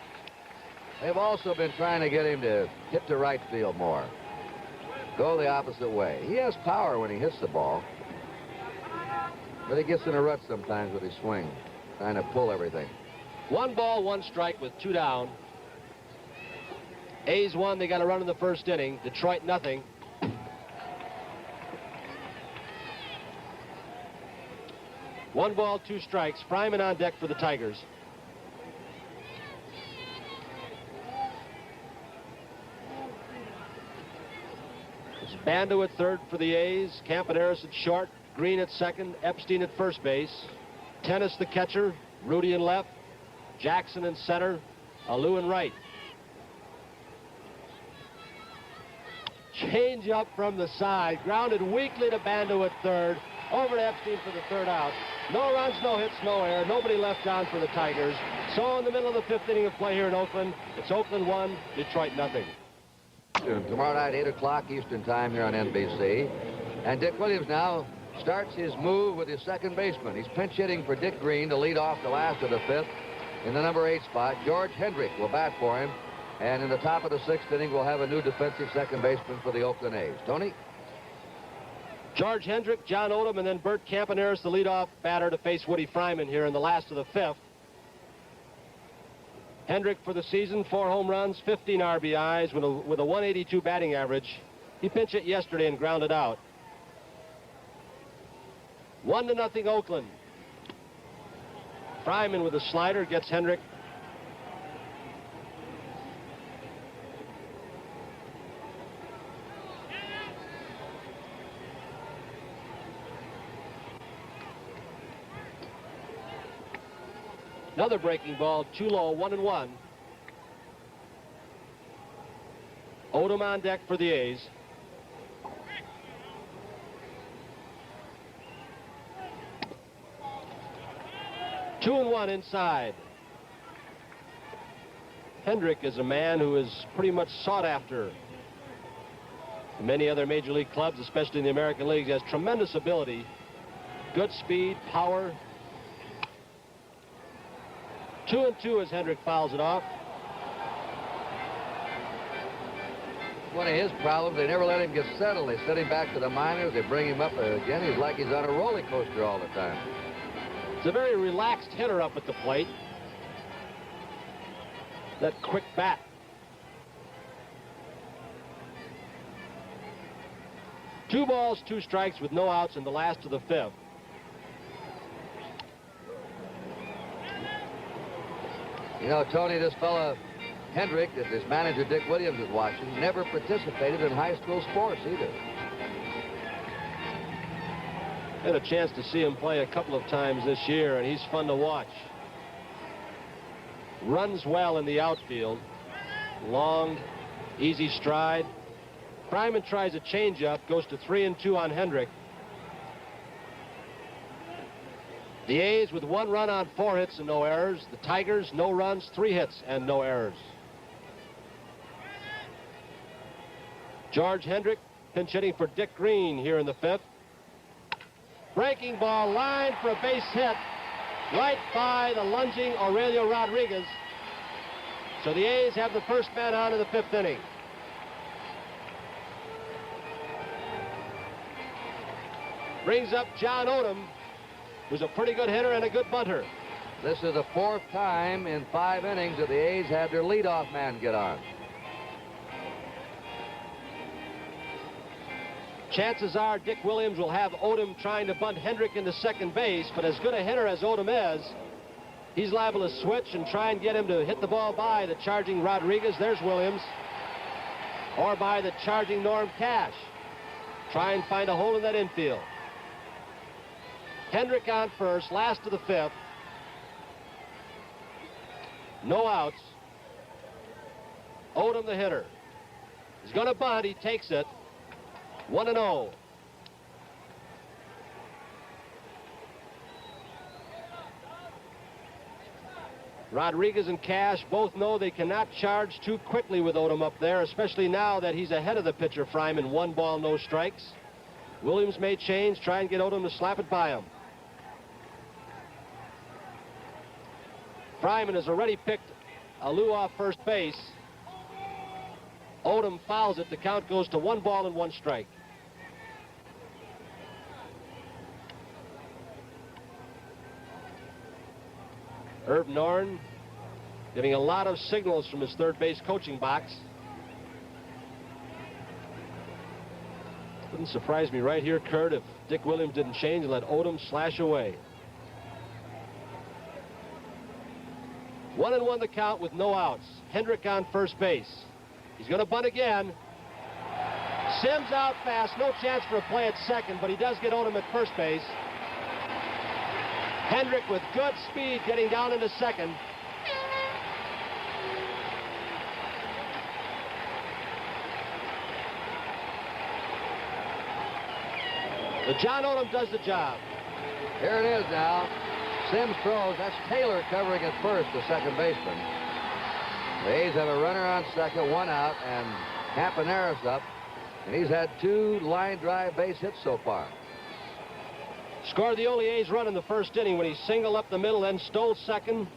Speaker 1: They've also been trying to get him to hit to right field more. Go the opposite way. He has power when he hits the ball, but he gets in a rut sometimes with his swing, trying to pull everything.
Speaker 2: 1 ball, 1 strike with 2 down. A's won. They got a run in the 1st inning. Detroit nothing. One ball, 2 strikes. Fryman on deck for the Tigers. It's Bando at 3rd for the A's. Campaneris at short. Green at 2nd. Epstein at first base. Tennis the catcher. Rudy in left. Jackson in center. Alou in right. Change up from the side. Grounded weakly to Bando at 3rd. Over to Epstein for the 3rd out. No runs, no hits, no error. Nobody left on for the Tigers. So in the middle of the 5th inning of play here in Oakland, it's Oakland 1, Detroit nothing.
Speaker 1: Tomorrow night, 8 o'clock Eastern time here on NBC. And Dick Williams now starts his move with his second baseman. He's pinch hitting for Dick Green to lead off the last of the 5th in the number 8 spot. George Hendrick will bat for him. And in the top of the 6th inning, we'll have a new defensive second baseman for the Oakland A's. Tony?
Speaker 2: George Hendrick, John Odom, and then Bert Campaneris, the leadoff batter, to face Woody Fryman here in the last of the 5th. Hendrick for the season, 4 home runs, 15 RBIs with a 182 batting average. He pinch hit yesterday and grounded out. 1-0 Oakland. Fryman with a slider gets Hendrick. Another breaking ball, too low, 1-1. Odom on deck for the A's. Two and one inside. Hendrick is a man who is pretty much sought after in many other major league clubs, especially in the American League. He has tremendous ability, good speed, power. 2-2 as Hendrick fouls it off.
Speaker 1: One of his problems, they never let him get settled. They send him back to the minors. They bring him up again. He's like he's on a roller coaster all the time.
Speaker 2: It's a very relaxed hitter up at the plate. That quick bat. Two balls, two strikes with no outs in the last of the fifth.
Speaker 1: You know, Tony, this fella, Hendrick, that his manager Dick Williams is watching, never participated in high school sports either.
Speaker 2: Had a chance to see him play a couple of times this year, and he's fun to watch. Runs well in the outfield. Long, easy stride. Fryman tries a changeup, goes to 3-2 on Hendrick. The A's with 1 run on 4 hits and no errors. The Tigers, no runs, 3 hits and no errors. George Hendrick pinch hitting for Dick Green here in the 5th. Breaking ball, line for a base hit right by the lunging Aurelio Rodriguez. So the A's have the first man on in the 5th inning. Brings up John Odom, who's a pretty good hitter and a good bunter.
Speaker 1: This is the 4th time in 5 innings that the A's had their leadoff man get on.
Speaker 2: Chances are Dick Williams will have Odom trying to bunt Hendrick into second base, but as good a hitter as Odom is, he's liable to switch and try and get him to hit the ball by the charging Rodriguez. There's Williams. Or by the charging Norm Cash. Try and find a hole in that infield. Hendrick on first, last of the 5th. No outs. Odom the hitter. He's going to bunt. He takes it. 1-0. Rodriguez and Cash both know they cannot charge too quickly with Odom up there, especially now that he's ahead of the pitcher Fryman. 1 ball, no strikes. Williams may change, try and get Odom to slap it by him. Fryman has already picked Alou off first base. Odom fouls it. The count goes to 1 ball and 1 strike. Herb Norn getting a lot of signals from his third base coaching box. Wouldn't surprise me right here, Kurt, if Dick Williams didn't change and let Odom slash away. 1-1 the count with no outs. Hendrick on first base. He's going to bunt again. Sims out fast. No chance for a play at second, but he does get Odom at first base. Hendrick with good speed getting down into second. But John Odom does the job.
Speaker 1: Here it is now. Sims throws. That's Taylor covering at first, the second baseman. The A's have a runner on second, 1 out, and Campaneris up. And he's had 2 line drive base hits so far.
Speaker 2: Scored the only A's run in the first inning when he singled up the middle, then stole second,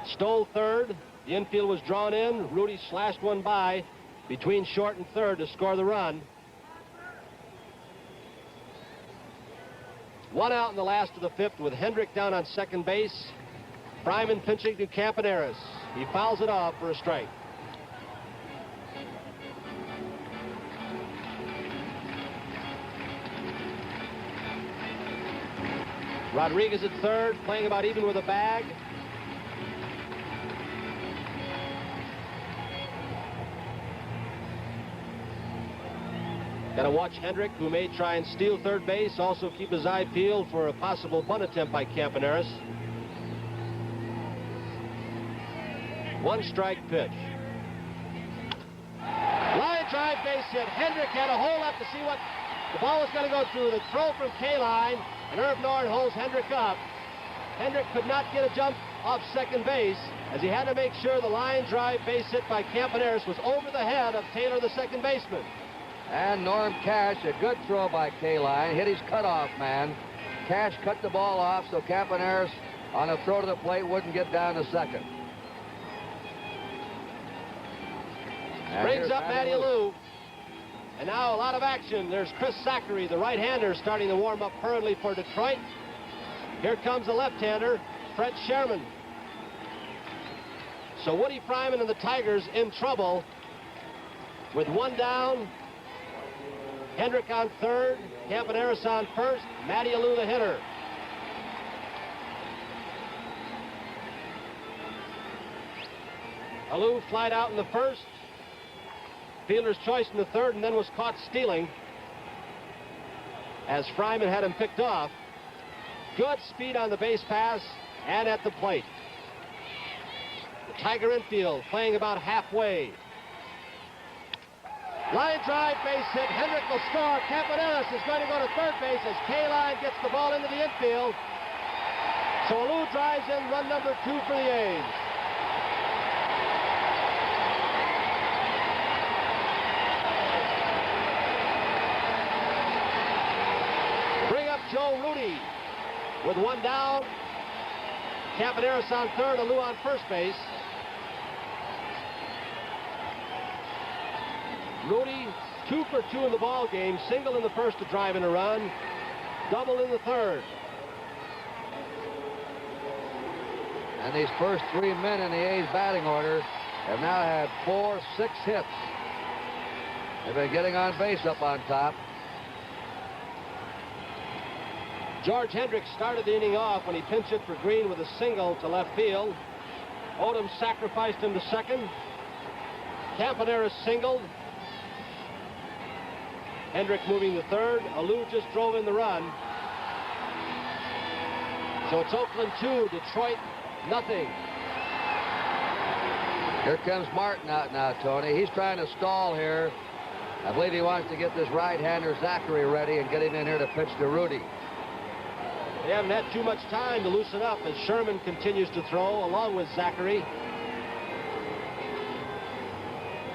Speaker 2: stole third. The infield was drawn in. Rudy slashed one by between short and third to score the run. 1 out in the last of the 5th with Hendrick down on second base. Fryman pinching to Campaneris. He fouls it off for a strike. Rodriguez at third, playing about even with a bag. Got to watch Hendrick, who may try and steal third base. Also keep his eye peeled for a possible bunt attempt by Campaneris. 1-strike pitch. Line drive, base hit. Hendrick had a hole up to see what the ball was going to go through. The throw from K-line, and Irv Norton holds Hendrick up. Hendrick could not get a jump off second base, as he had to make sure the line drive base hit by Campaneris was over the head of Taylor, the second baseman.
Speaker 1: And Norm Cash, a good throw by K-line, hit his cutoff man. Cash cut the ball off so Campaneris on a throw to the plate wouldn't get down to second. And
Speaker 2: Brings up Matty Lou. And now a lot of action. There's Chris Zachary, the right-hander, starting to warm up hurriedly for Detroit. Here comes the left-hander, Fred Sherman. So Woody Fryman and the Tigers in trouble with 1 down. Hendrick on third, Campaneris on first, Matty Alou the hitter. Alou flied out in the first, fielder's choice in the third, and then was caught stealing as Fryman had him picked off. Good speed on the base pass and at the plate. The Tiger infield playing about halfway. Line drive, base hit. Hendrick will score. Campaneris is going to go to third base as K-line gets the ball into the infield. So Alou drives in run number 2 for the A's. Bring up Joe Rudy with 1 down. Campaneris on third, Alou on first base. Rudy 2 for 2 in the ball game, single in the first to drive in a run, double in the third.
Speaker 1: And these first 3 men in the A's batting order have now had 4, 6 hits. They've been getting on base up on top.
Speaker 2: George Hendrick started the inning off when he pinch hit for Green with a single to left field. Odom sacrificed him to second. Campaneris singled. Hendrick moving the third. Alou just drove in the run. So it's Oakland 2, Detroit nothing.
Speaker 1: Here comes Martin out now, Tony. He's trying to stall here. I believe he wants to get this right-hander Zachary ready and get him in here to pitch to Rudy.
Speaker 2: They haven't had too much time to loosen up as Sherman continues to throw along with Zachary.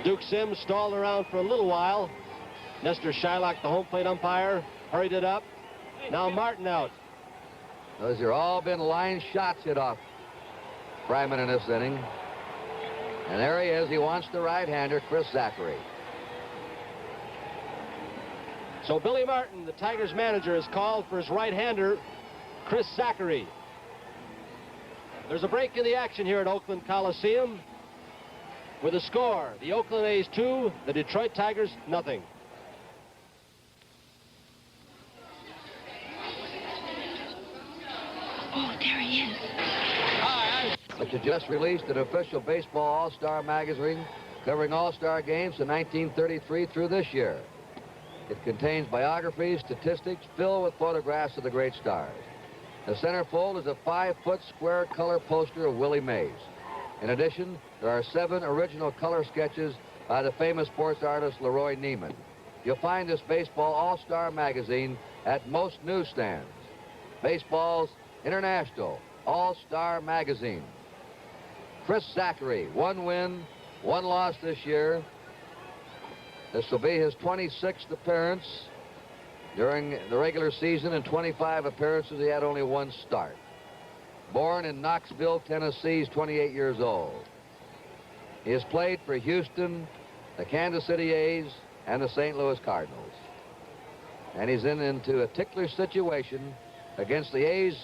Speaker 2: Duke Sims stalled around for a little while. Nestor Shylock, the home plate umpire, hurried it up. Now Martin out.
Speaker 1: Those have all been line shots hit off Fryman in this inning. And there he is. He wants the right-hander, Chris Zachary.
Speaker 2: So Billy Martin, the Tigers manager, has called for his right-hander, Chris Zachary. There's a break in the action here at Oakland Coliseum with a score. The Oakland A's 2, the Detroit Tigers nothing.
Speaker 6: Oh, there he is.
Speaker 1: Which has just released an official baseball all-star magazine covering all-star games from 1933 through this year. It contains biographies, statistics, filled with photographs of the great stars. The centerfold is a 5-foot square color poster of Willie Mays. In addition, there are 7 original color sketches by the famous sports artist Leroy Neiman. You'll find this baseball all-star magazine at most newsstands. Baseball's International All-Star Magazine. Chris Zachary, 1 win, 1 loss this year. This will be his 26th appearance during the regular season. In 25 appearances, he had only 1 start. Born in Knoxville, Tennessee, he's 28 years old. He has played for Houston, the Kansas City A's, and the St. Louis Cardinals. And he's into a tickler situation against the A's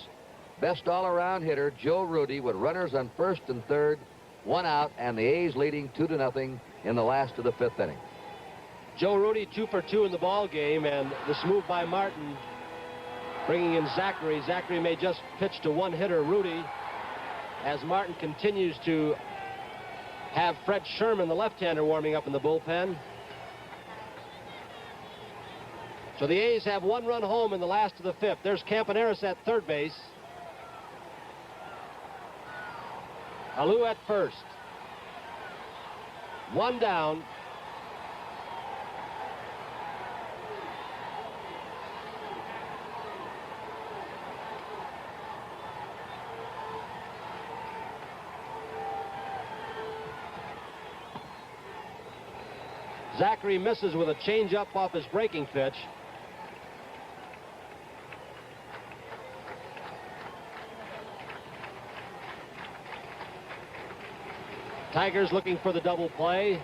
Speaker 1: best all-around hitter, Joe Rudy, with runners on first and third, 1 out, and the A's leading 2-0 in the last of the 5th inning.
Speaker 2: Joe Rudy 2 for 2 in the ball game, and this move by Martin bringing in Zachary. Zachary may just pitch to one hitter, Rudy, as Martin continues to have Fred Sherman, the left-hander, warming up in the bullpen. So the A's have 1 run home in the last of the 5th. There's Campaneris at third base. Alou at first. One down. Zachary misses with a changeup off his breaking pitch. Tigers looking for the double play.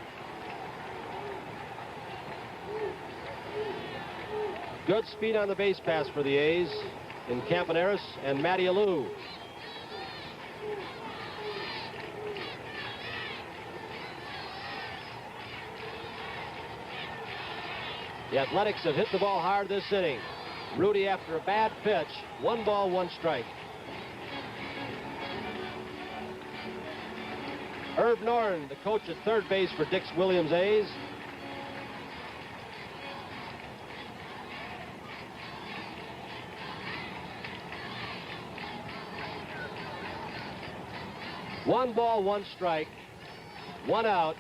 Speaker 2: Good speed on the base pass for the A's in Campaneris and Matty Alou. The Athletics have hit the ball hard this inning. Rudy after a bad pitch. 1 ball, 1 strike. Herb Norton, the coach at third base for Dix Williams A's. One ball, 1 strike. 1 out.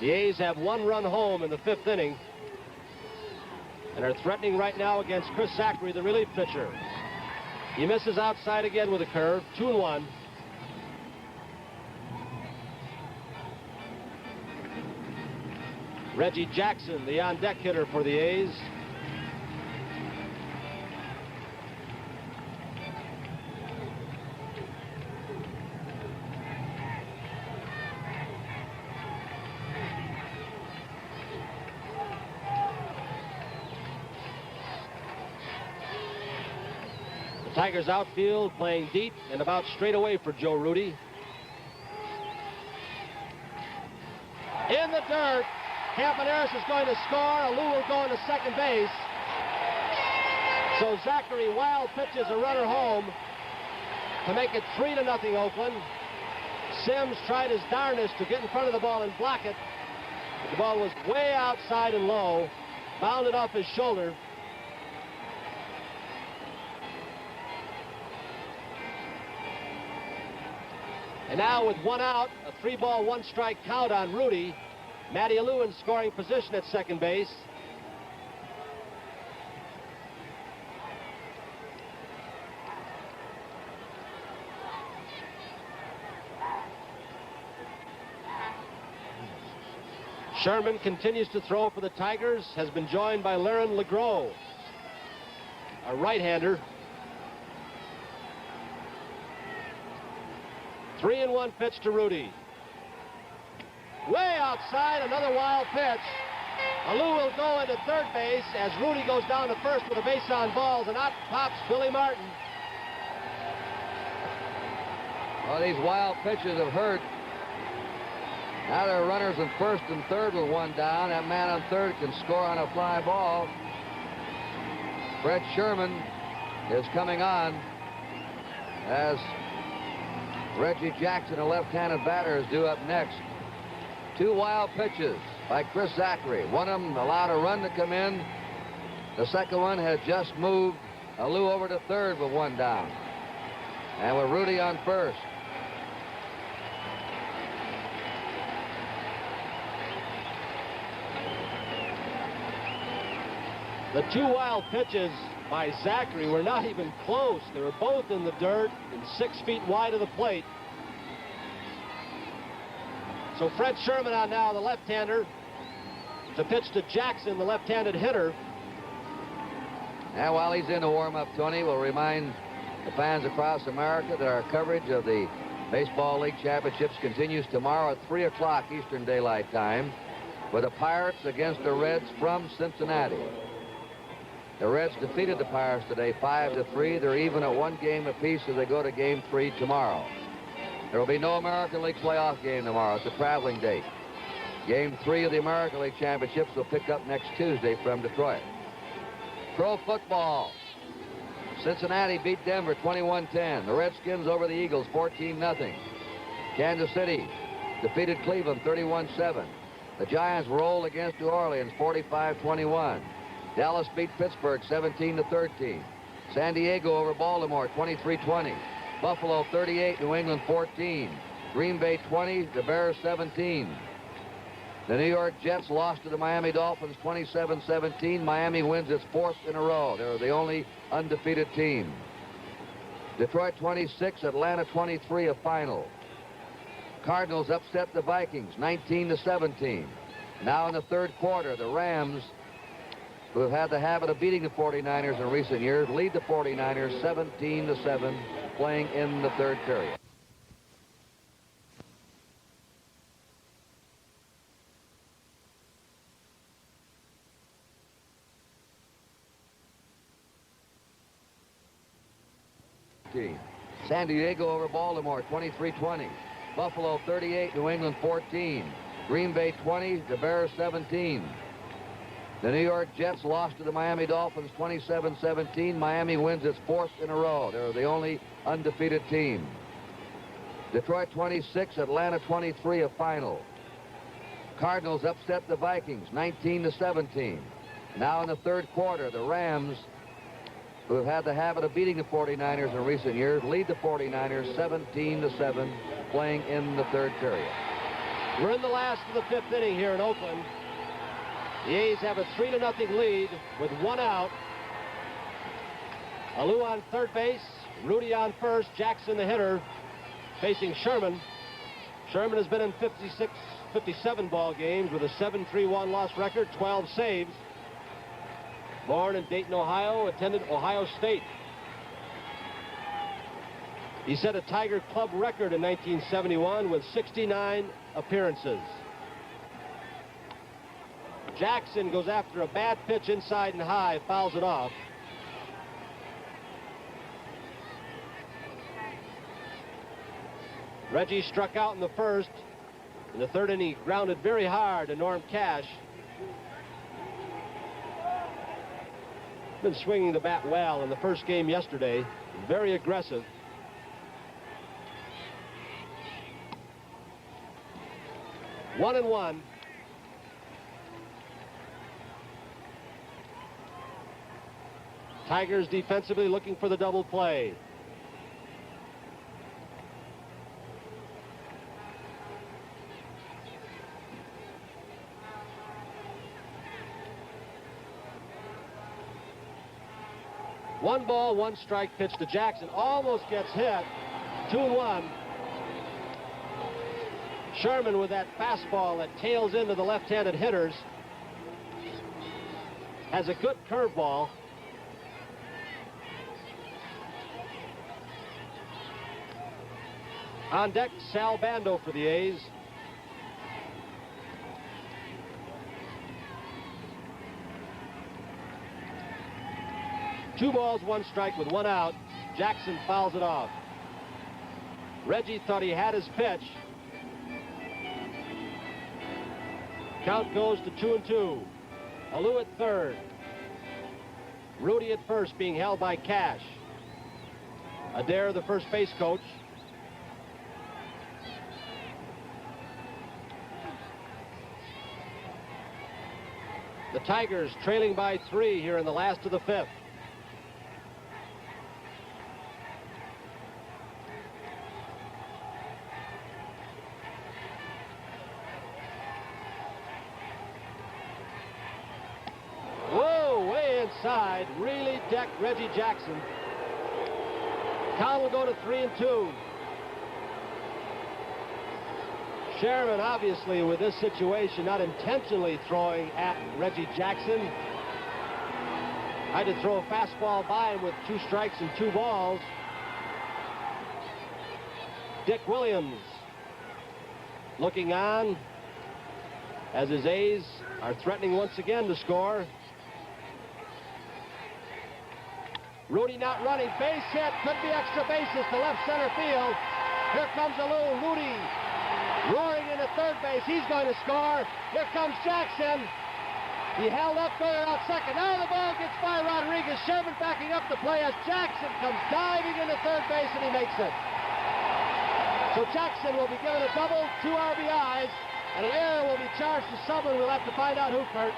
Speaker 2: The A's have 1 run home in the 5th inning and are threatening right now against Chris Zachary, the relief pitcher. He misses outside again with a curve. 2-1. Reggie Jackson, the on-deck hitter for the A's. The Tigers outfield playing deep and about straight away for Joe Rudy. In the dirt. Campaneris is going to score. Alou will go into second base. So Zachary wild pitches a runner home to make it 3-0 Oakland. Sims tried his darnest to get in front of the ball and block it. The ball was way outside and low, bounded off his shoulder. And now with 1 out, a 3 ball, 1 strike count on Rudy. Matty Alou in scoring position at second base. Sherman continues to throw for the Tigers, has been joined by Laren LeGros, a right-hander. 3-1 pitch to Rudy. Way outside, another wild pitch. Alou will go into third base as Rudy goes down to first with a base on balls, and out pops Billy Martin.
Speaker 1: Well, these wild pitches have hurt. Now there are runners in first and third with 1 down. That man on third can score on a fly ball. Fred Sherman is coming on as Reggie Jackson, a left-handed batter, is due up next. 2 wild pitches by Chris Zachary. One of them allowed a run to come in. The second one had just moved Alou over to third with 1 down. And with Rudy on first.
Speaker 2: The 2 wild pitches by Zachary were not even close. They were both in the dirt and 6 feet wide of the plate. So Fred Sherman on now, the left-hander, to pitch to Jackson, the left-handed hitter.
Speaker 1: And while he's in the warm-up, Tony, we'll remind the fans across America that our coverage of the Baseball League Championships continues tomorrow at 3 o'clock Eastern Daylight Time with the Pirates against the Reds from Cincinnati. The Reds defeated the Pirates today 5-3. They're even at 1 game apiece as they go to Game 3 tomorrow. There will be no American League playoff game tomorrow. It's a traveling date. Game 3 of the American League Championships will pick up next Tuesday from Detroit. Pro football. Cincinnati beat Denver 21-10. The Redskins over the Eagles 14-0. Kansas City defeated Cleveland 31-7. The Giants rolled against New Orleans 45-21. Dallas beat Pittsburgh 17-13. San Diego over Baltimore 23-20. Buffalo 38, New England 14. Green Bay 20, the Bears 17. The New York Jets lost to the Miami Dolphins 27-17. Miami wins its 4th in a row. They're the only undefeated team. Detroit 26, Atlanta 23, a final. Cardinals upset the Vikings 19-17. Now in the third quarter, the Rams, who have had the habit of beating the 49ers in recent years, lead the 49ers 17-7, playing in the third period. San Diego over Baltimore 23-20. Buffalo 38, New England 14. Green Bay 20, the Bears 17. The New York Jets lost to the Miami Dolphins 27-17. Miami wins its 4th in a row. They're the only undefeated team. Detroit 26, Atlanta 23, a final. Cardinals upset the Vikings 19-17. Now in the third quarter, the Rams, who have had the habit of beating the 49ers in recent years, lead the 49ers 17-7, playing in the third period.
Speaker 2: We're in the last of the 5th inning here in Oakland. The A's have a 3-0 lead with 1 out. Alou on third base, Rudy on first, Jackson the hitter, facing Sherman. Sherman has been in 57 ball games with a 7-3-1 loss record, 12 saves. Born in Dayton, Ohio, attended Ohio State. He set a Tiger Club record in 1971 with 69 appearances. Jackson goes after a bad pitch inside and high, fouls it off. Reggie struck out in the first. In the third inning, he grounded very hard to Norm Cash. Been swinging the bat well in the first game yesterday. Very aggressive. One and one. Tigers defensively looking for the double play. One ball, one strike pitch to Jackson. Almost gets hit. 2-1. Sherman with that fastball that tails into the left-handed hitters. Has a good curveball. On deck, Sal Bando for the A's. Two balls, one strike with 1 out. Jackson fouls it off. Reggie thought he had his pitch. Count goes to 2-2. Alou at third. Rudy at first, being held by Cash. Adair, the first base coach. The Tigers trailing by 3 here in the last of the 5th. Side, really decked Reggie Jackson. Count will go to 3-2. Sherman, obviously, with this situation, not intentionally throwing at Reggie Jackson. Had to throw a fastball by him with 2 strikes and 2 balls. Dick Williams looking on as his A's are threatening once again to score. Rudy not running, base hit, could be extra bases to left center field. Here comes Alou. Rudy roaring into third base. He's going to score. Here comes Jackson. He held up, going out second. Now the ball gets by Rodriguez. Sherman backing up the play as Jackson comes diving into third base, and he makes it. So Jackson will be given a double, 2 RBIs, and an error will be charged to someone. We'll have to find out who, Kurt.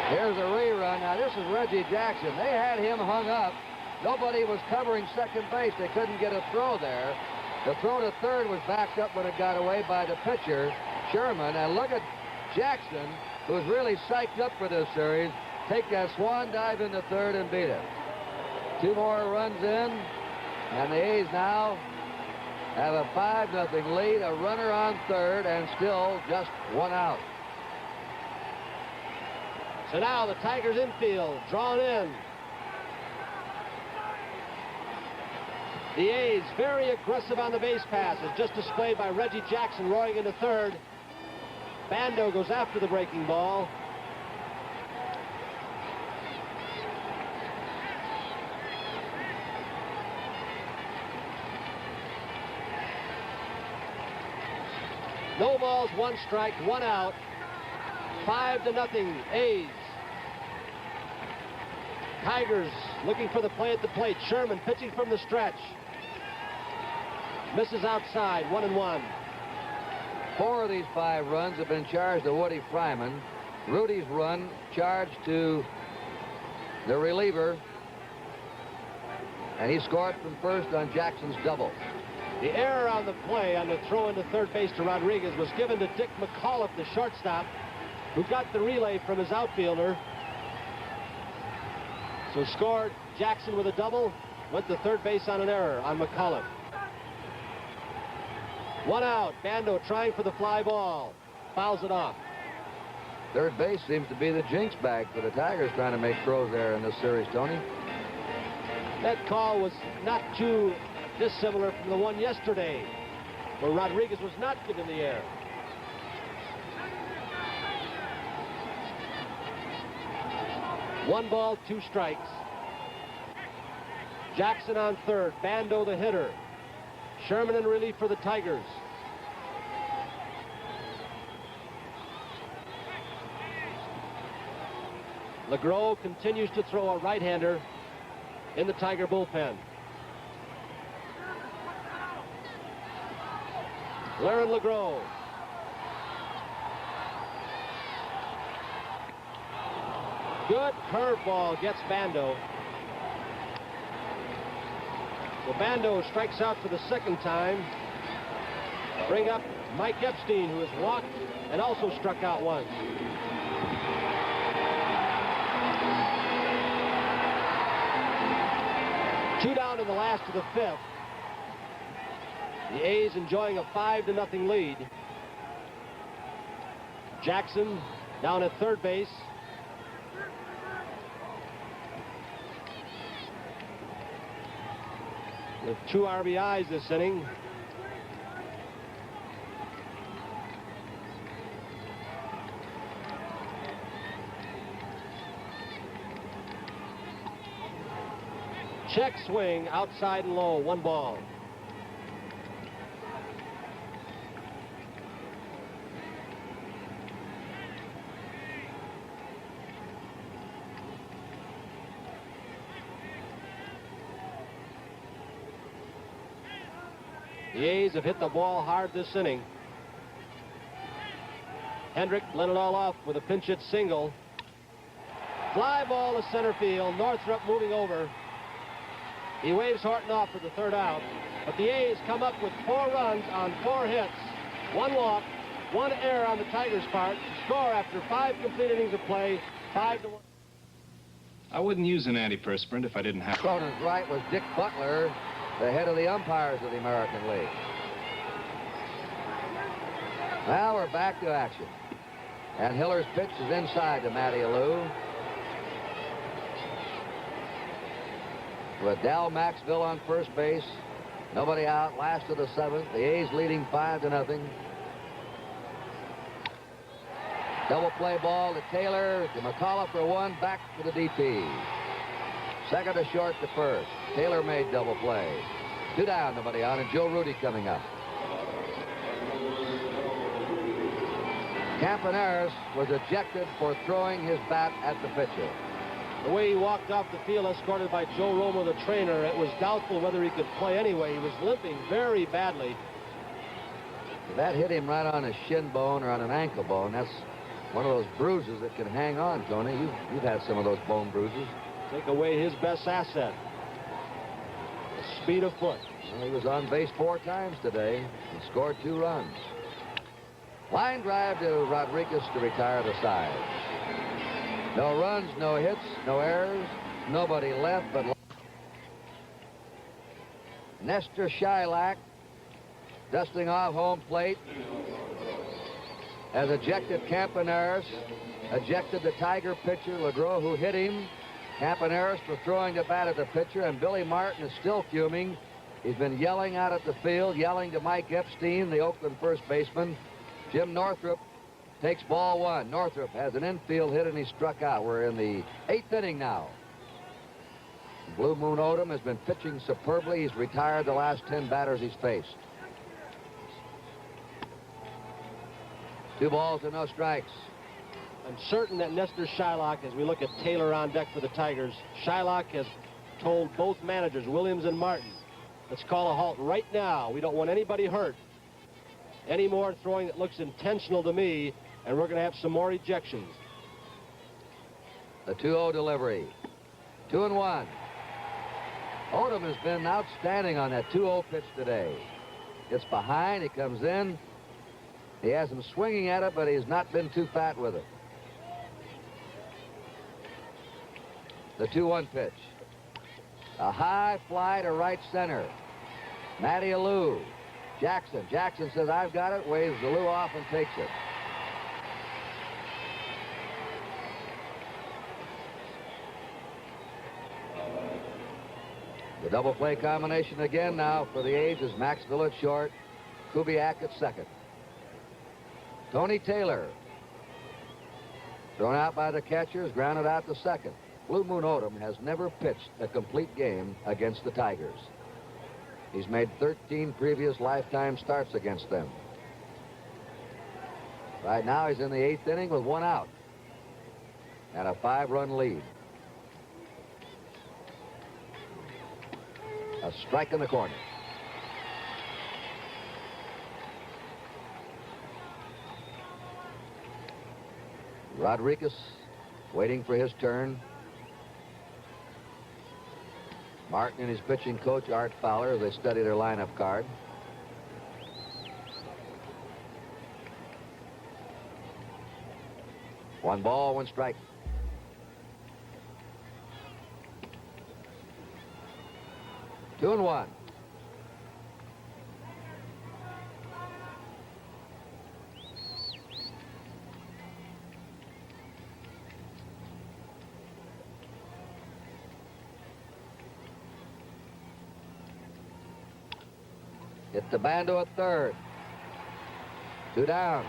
Speaker 1: Here's a rerun. Now, this is Reggie Jackson. They had him hung up Nobody was covering second base. They couldn't get a throw there. The throw to third was backed up when it got away by the pitcher, Sherman. And look at Jackson, who's really psyched up for this series, take that swan dive into third and beat it. 2 more runs in, and the A's now have a 5-0 lead, a runner on third, and still just 1 out.
Speaker 2: So now the Tigers infield, drawn in. The A's very aggressive on the base pass, as just displayed by Reggie Jackson roaring into third. Bando goes after the breaking ball. No balls, 1 strike, 1 out. 5-0 A's. Tigers looking for the play at the plate. Sherman pitching from the stretch. Misses outside, 1-1.
Speaker 1: 4 of these 5 runs have been charged to Woody Fryman. Rudy's run charged to the reliever, and he scored from first on Jackson's double.
Speaker 2: The error on the play on the throw into third base to Rodriguez was given to Dick McAuliffe, the shortstop, who got the relay from his outfielder. So scored Jackson with a double, went to third base on an error on McAuliffe. 1 out. Bando trying for the fly ball. Fouls it off.
Speaker 1: Third base seems to be the jinx bag for the Tigers trying to make throws there in this series, Tony.
Speaker 2: That call was not too dissimilar from the one yesterday, where Rodriguez was not given the air. One ball, 2 strikes. Jackson on third. Bando the hitter. Sherman in relief for the Tigers. LeGros continues to throw a right-hander in the Tiger bullpen. Laren LeGros. Good curveball gets Bando. So Bando strikes out for the 2nd time. Bring up Mike Epstein, who has walked and also struck out once. Two down in the last of the 5th. The A's enjoying a 5-0 lead. Jackson down at third base. With 2 RBIs this inning. Check swing outside and low, 1 ball. The A's have hit the ball hard this inning. Hendrick let it all off with a pinch hit single. Fly ball to center field. Northrup moving over. He waves Horton off for the 3rd out. But the A's come up with 4 runs on 4 hits. 1 walk, 1 error on the Tigers' part. Score after 5 complete innings of play, 5-1.
Speaker 6: I wouldn't use an antiperspirant if I didn't have to.
Speaker 1: Cronin's right was Dick Butler, the head of the umpires of the American League. Now we're back to action. And Hiller's pitch is inside to Matty Alou. With Dal Maxville on first base. Nobody out, last of the 7th. The A's leading 5-0. Double play ball to Taylor, to McAuliffe for 1, back to the DP. Second to short to first. Taylor made double play. 2 down, nobody on, and Joe Rudy coming up. Campaneris was ejected for throwing his bat at the pitcher.
Speaker 2: The way he walked off the field, escorted by Joe Romo, the trainer, it was doubtful whether he could play anyway. He was limping very badly.
Speaker 1: If that hit him right on a shin bone or on an ankle bone, that's one of those bruises that can hang on, Tony. You've had some of those bone bruises.
Speaker 2: Take away his best asset. speed of foot.
Speaker 1: Well, he was on base 4 times today and scored 2 runs. Line drive to Rodriguez to retire the side. No runs, no hits, no errors, nobody left but Nestor Shylock, dusting off home plate, has ejected Campaneris, ejected the Tiger pitcher Legros, who hit him. Campaneris for throwing the bat at the pitcher, and Billy Martin is still fuming. He's been yelling out at the field, yelling to Mike Epstein, the Oakland first baseman. Jim Northrup takes ball 1. Northrup has an infield hit and he struck out. We're in the 8th inning now. Blue Moon Odom has been pitching superbly. He's retired the last 10 batters he's faced. 2 balls and no strikes.
Speaker 2: I'm certain that Nestor Shylock, as we look at Taylor on deck for the Tigers, Shylock has told both managers, Williams and Martin, let's call a halt right now. We don't want anybody hurt. Any more throwing that looks intentional to me, and we're going to have some more ejections.
Speaker 1: The 2-0 delivery. 2-1. Odom has been outstanding on that 2-0 pitch today. It's behind. He comes in. He has him swinging at it, but he's not been too fat with it. The 2-1 pitch. A high fly to right center. Matty Alou. Jackson. Jackson says, I've got it. Waves Alou off and takes it. The double play combination again now for the A's is Maxwell at short, Kubiak at second. Tony Taylor, thrown out by the catchers, grounded out to second. Blue Moon Odom has never pitched a complete game against the Tigers. He's made 13 previous lifetime starts against them. Right now he's in the 8th inning with 1 out and a 5-run lead. A strike in the corner. Rodriguez waiting for his turn. Martin and his pitching coach, Art Fowler, as they study their lineup card. One ball, 1 strike. Two and one. Hit the bando at third. 2 down.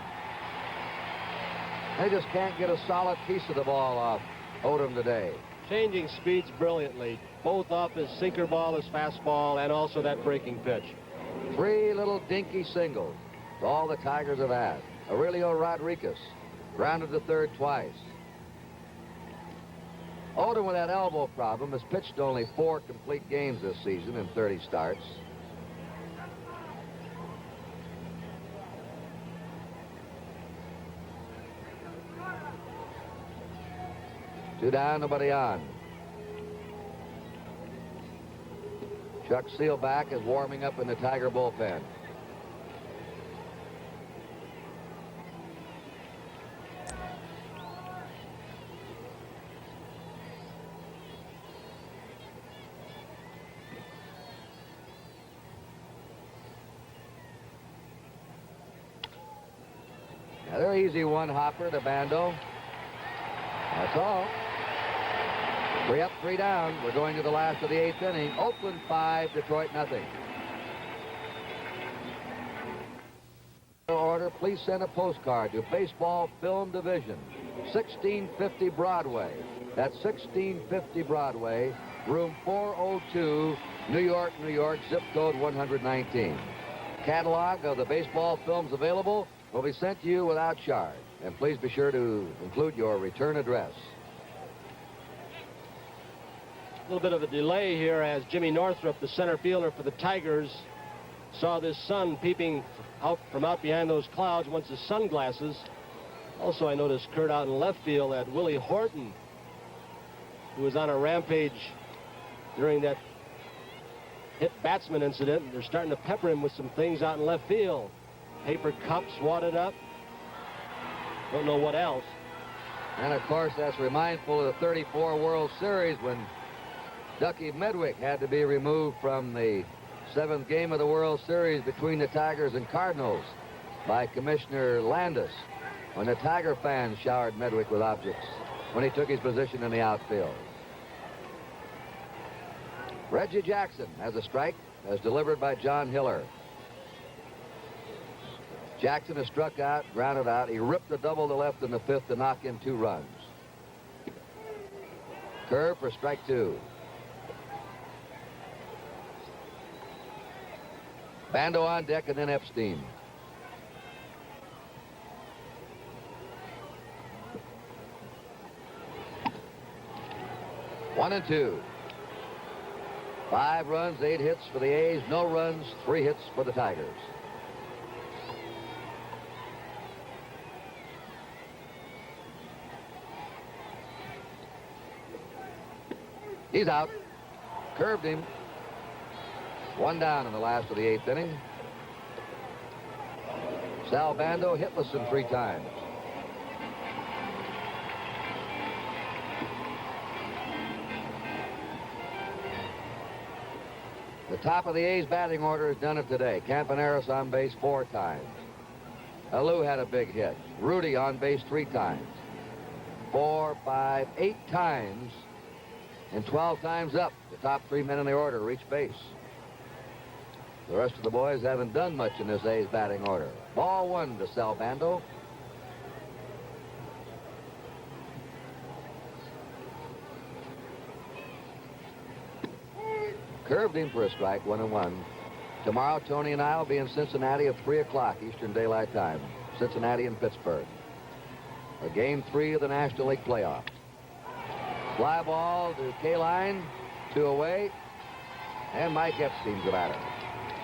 Speaker 1: They just can't get a solid piece of the ball off Odom today.
Speaker 2: Changing speeds brilliantly, both off his sinker ball, his fastball, and also that breaking pitch.
Speaker 1: 3 little dinky singles. It's all the Tigers have had. Aurelio Rodriguez grounded to third twice. Odom, with that elbow problem, has pitched only 4 complete games this season in 30 starts. Two down, nobody on. Chuck Seelbach is warming up in the Tiger bullpen. Now they're easy one-hopper to Bando. That's all. 3 up, 3 down. We're going to the last of the 8th inning. Oakland 5, Detroit nothing. Order, please send a postcard to Baseball Film Division, 1650 Broadway. That's 1650 Broadway, room 402, New York, New York, zip code 119. Catalog of the baseball films available will be sent to you without charge. And please be sure to include your return address.
Speaker 2: A little bit of a delay here as Jimmy Northrup, the center fielder for the Tigers, saw this sun peeping out from out behind those clouds, wants his sunglasses. Also, I noticed, Kurt, out in left field, that Willie Horton, who was on a rampage during that hit batsman incident. They're starting to pepper him with some things out in left field. Paper cups wadded up. Don't know what else.
Speaker 1: And of course, that's remindful of the '34 World Series when Ducky Medwick had to be removed from the 7th game of the World Series between the Tigers and Cardinals by Commissioner Landis, when the Tiger fans showered Medwick with objects when he took his position in the outfield. Reggie Jackson has a strike as delivered by John Hiller. Jackson is struck out, grounded out. He ripped a double to left in the 5th to knock in 2 runs. Curve for strike 2. Bando on deck, and then Epstein. One and 2. 5 runs, 8 hits for the A's. No runs, 3 hits for the Tigers. He's out. Curved him. 1 down in the last of the 8th inning. Sal Bando hitless in 3 times. The top of the A's batting order has done it today. Campaneris on base 4 times. Alou had a big hit. Rudy on base 3 times. 4, 5, 8 times. And 12 times up. The top 3 men in the order reach base. The rest of the boys haven't done much in this A's batting order. Ball 1 to Sal Bando. Curved him for a strike, 1-1. Tomorrow, Tony and I will be in Cincinnati at 3 o'clock Eastern Daylight Time. Cincinnati and Pittsburgh. A game 3 of the National League playoff. Fly ball to K-line, 2 away, and Mike Epstein's the batter.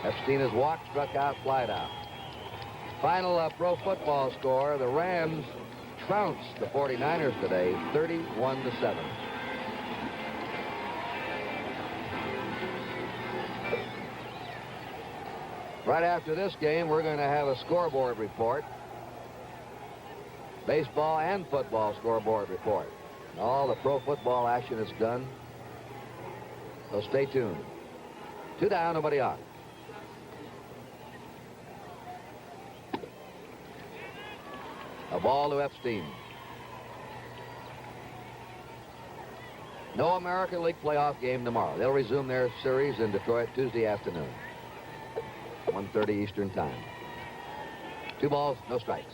Speaker 1: Epstein has walked, struck out, flied out. Final pro football score, the Rams trounced the 49ers today, 31-7. Right after this game, we're going to have a scoreboard report. Baseball and football scoreboard report. All the pro football action is done. So stay tuned. 2 down, nobody on. A ball to Epstein. No American League playoff game tomorrow. They'll resume their series in Detroit Tuesday afternoon. 1:30 Eastern Time. 2 balls, no strikes.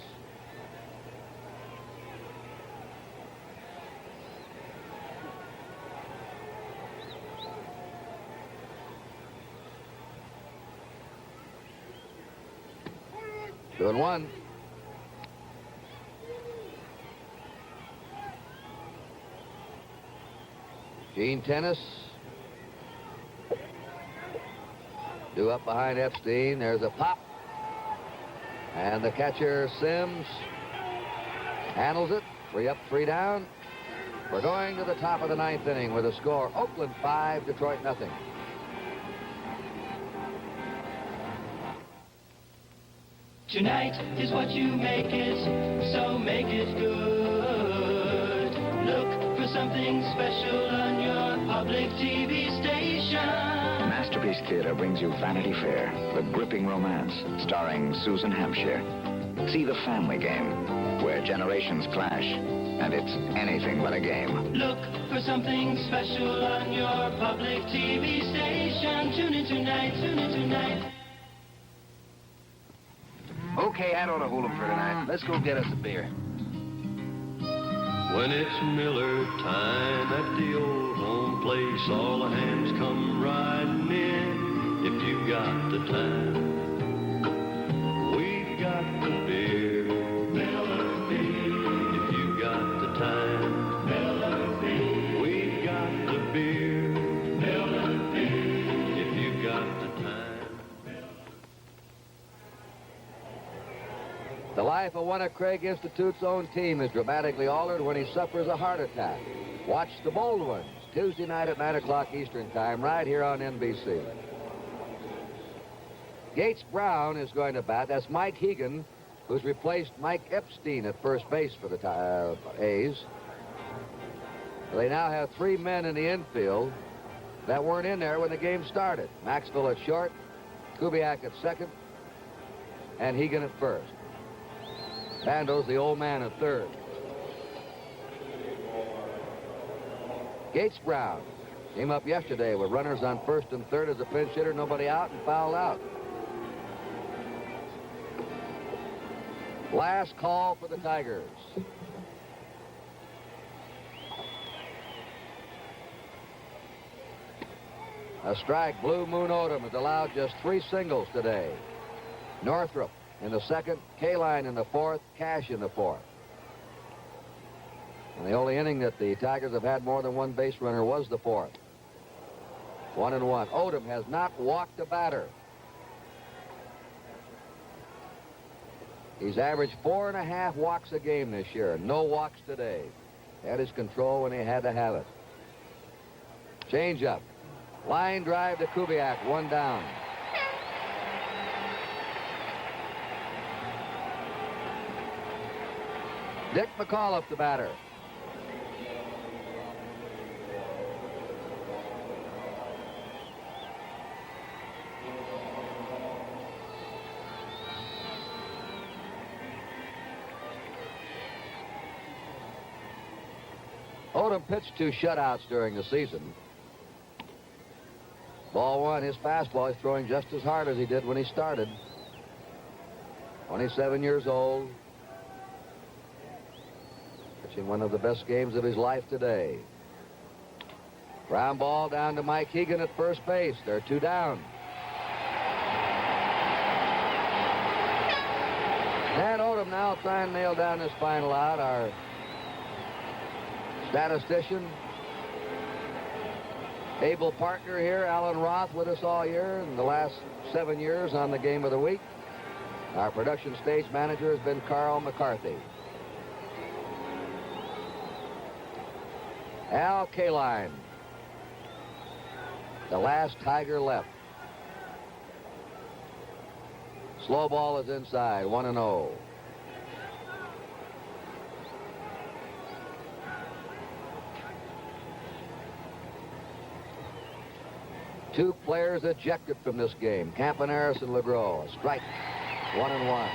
Speaker 1: Doing 1. Gene Tennis. Due up behind Epstein. There's a pop. And the catcher, Sims, handles it. 3 up, 3 down. We're going to the top of the 9th inning with a score. Oakland 5, Detroit nothing.
Speaker 7: Tonight is what you make it, so make it good. Look for something special on your public TV station.
Speaker 8: Masterpiece Theater brings you Vanity Fair, the gripping romance starring Susan Hampshire. See The Family Game, where generations clash, and it's anything but a game.
Speaker 7: Look for something special on your public TV station. Tune in tonight, tune in tonight.
Speaker 9: Okay, I don't hold 'em for tonight. Let's go get us a beer.
Speaker 10: When it's Miller time at the old home place, all the hands come riding in. If you got the time, we've got the beer. Miller beer. If you got the time, Miller beer. We've got the beer. Miller beer. If you got the time.
Speaker 1: The life of one of Craig Institute's own team is dramatically altered when he suffers a heart attack. Watch The Bold Ones, Tuesday night at 9 o'clock Eastern Time, right here on NBC. Gates Brown is going to bat. That's Mike Hegan, who's replaced Mike Epstein at first base for the A's. They now have 3 men in the infield that weren't in there when the game started. Maxwell at short, Kubiak at second, and Hegan at first. Bando's the old man at third. Gates Brown came up yesterday with runners on first and third as a pinch hitter, nobody out, and fouled out. Last call for the Tigers. A strike. Blue Moon Odom has allowed just 3 singles today. Northrup in the second, Kaline in the fourth, Cash in the fourth. And the only inning that the Tigers have had more than 1 base runner was the fourth. 1-1. Odom has not walked a batter. He's averaged 4.5 walks a game this year. No walks today. Had his control when he had to have it. Change up. Line drive to Kubiak. 1 down. Dick McAuliffe, the batter. Odom pitched 2 shutouts during the season. Ball 1, his fastball is throwing just as hard as he did when he started. 27 years old. Pitching one of the best games of his life today. Ground ball down to Mike Hegan at first base. They're 2 down. And Odom now trying to nail down this final out. Our statistician, able partner here, Alan Roth, with us all year in the last 7 years on the Game of the Week. Our production stage manager has been Carl McCarthy. Al Kaline, the last Tiger left. Slow ball is inside, 1-0. Two players ejected from this game, Campaneris and LeGros. A strike, 1-1.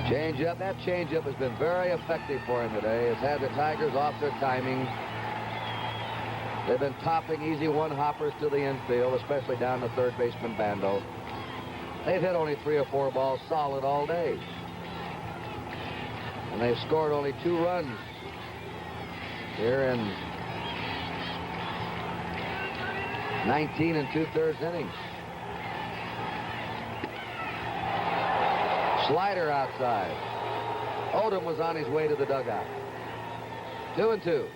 Speaker 1: Changeup. That changeup has been very effective for him today. It's had the Tigers off their timing. They've been topping easy one-hoppers to the infield, especially down to third baseman Bando. They've hit only 3 or 4 balls solid all day. And they've scored only 2 runs here in 19 2/3 innings. Slider outside. Odom was on his way to the dugout. 2-2.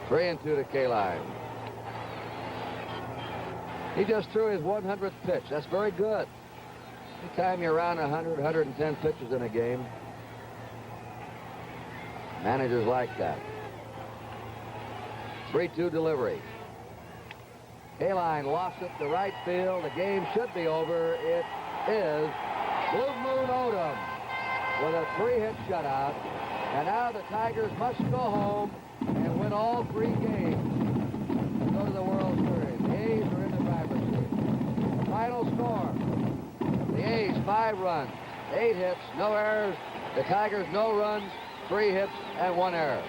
Speaker 1: Three and 2 to Kaline. He just threw his 100th pitch. That's very good. Anytime you're around 100, 110 pitches in a game, managers like that. 3-2 delivery. Kaline lost it to right field. The game should be over. It is. Blue Moon Odom with a 3-hit shutout. And now the Tigers must go home and win all 3 games to go to the World Series. The A's are in the driver's seat. The final score. The A's 5 runs, 8 hits, no errors. The Tigers no runs, 3 hits, and 1 error.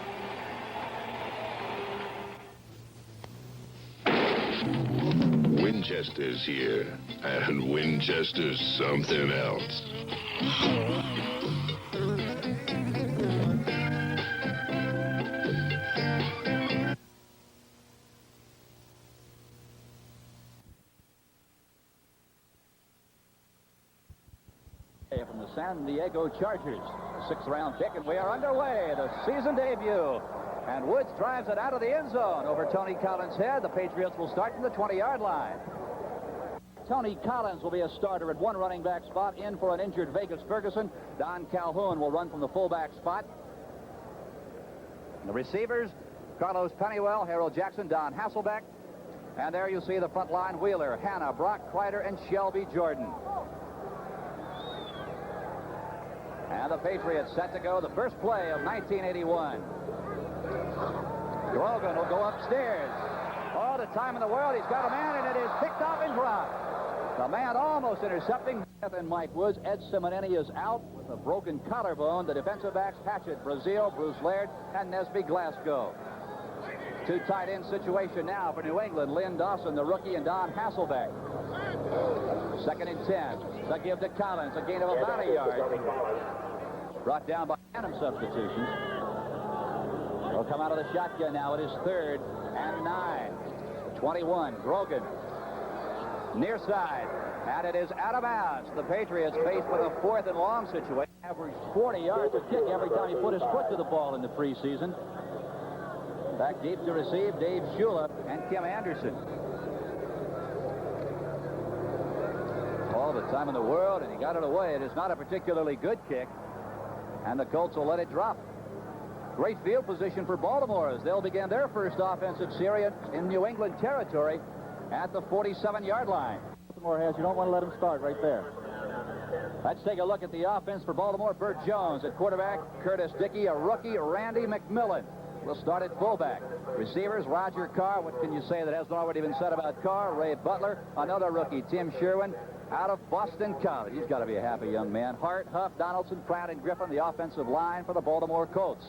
Speaker 11: Winchester's here, and Winchester's something else.
Speaker 12: From the San Diego Chargers, 6th round pick, and we are underway. The season debut
Speaker 13: And Woods drives it out of the end zone over Tony Collins' head. The Patriots will start from the 20-yard line. Tony Collins will be a starter at one running back spot, in for an injured Vegas Ferguson. Don Calhoun will run from the fullback spot. The receivers, Carlos Pennywell, Harold Jackson, Don Hasselbeck. And there you see the front line: Wheeler, Hanna, Brock Kreider, and Shelby Jordan. And the Patriots set to go the first play of 1981. Grogan will go upstairs. All the time in the world, he's got a man, and it is picked off and dropped. The man almost intercepting. And Mike Woods. Ed Simonini is out with a broken collarbone. The defensive backs: Hatchett, Brazil, Bruce Laird, and Nesby Glasgow. Two tight end situation now for New England. Lynn Dawson, the rookie, and Don Hasselbeck. 2nd and 10. To give to Collins, a gain of about a yard. Brought down by random substitutions. He'll come out of the shotgun now. It is 3rd and 9. 21. Grogan. Near side. And it is out of bounds. The Patriots faced with a 4th and long situation. Averaged 40 yards a kick every time he put his foot to the ball in the preseason. Back deep to receive: Dave Shula and Kim Anderson. All the time in the world, and he got it away. It is not a particularly good kick, and the Colts will let it drop. Great field position for Baltimore as they'll begin their first offensive series in New England territory at the 47-yard line.
Speaker 12: Baltimore has, you don't want to let them start right there.
Speaker 13: Let's take a look at the offense for Baltimore. Burt Jones at quarterback, Curtis Dickey, a rookie, Randy McMillan will start at fullback. Receivers: Roger Carr. What can you say that hasn't already been said about Carr? Ray Butler, another rookie, Tim Sherwin, out of Boston College. He's got to be a happy young man. Hart, Huff, Donaldson, Pratt, and Griffin, the offensive line for the Baltimore Colts.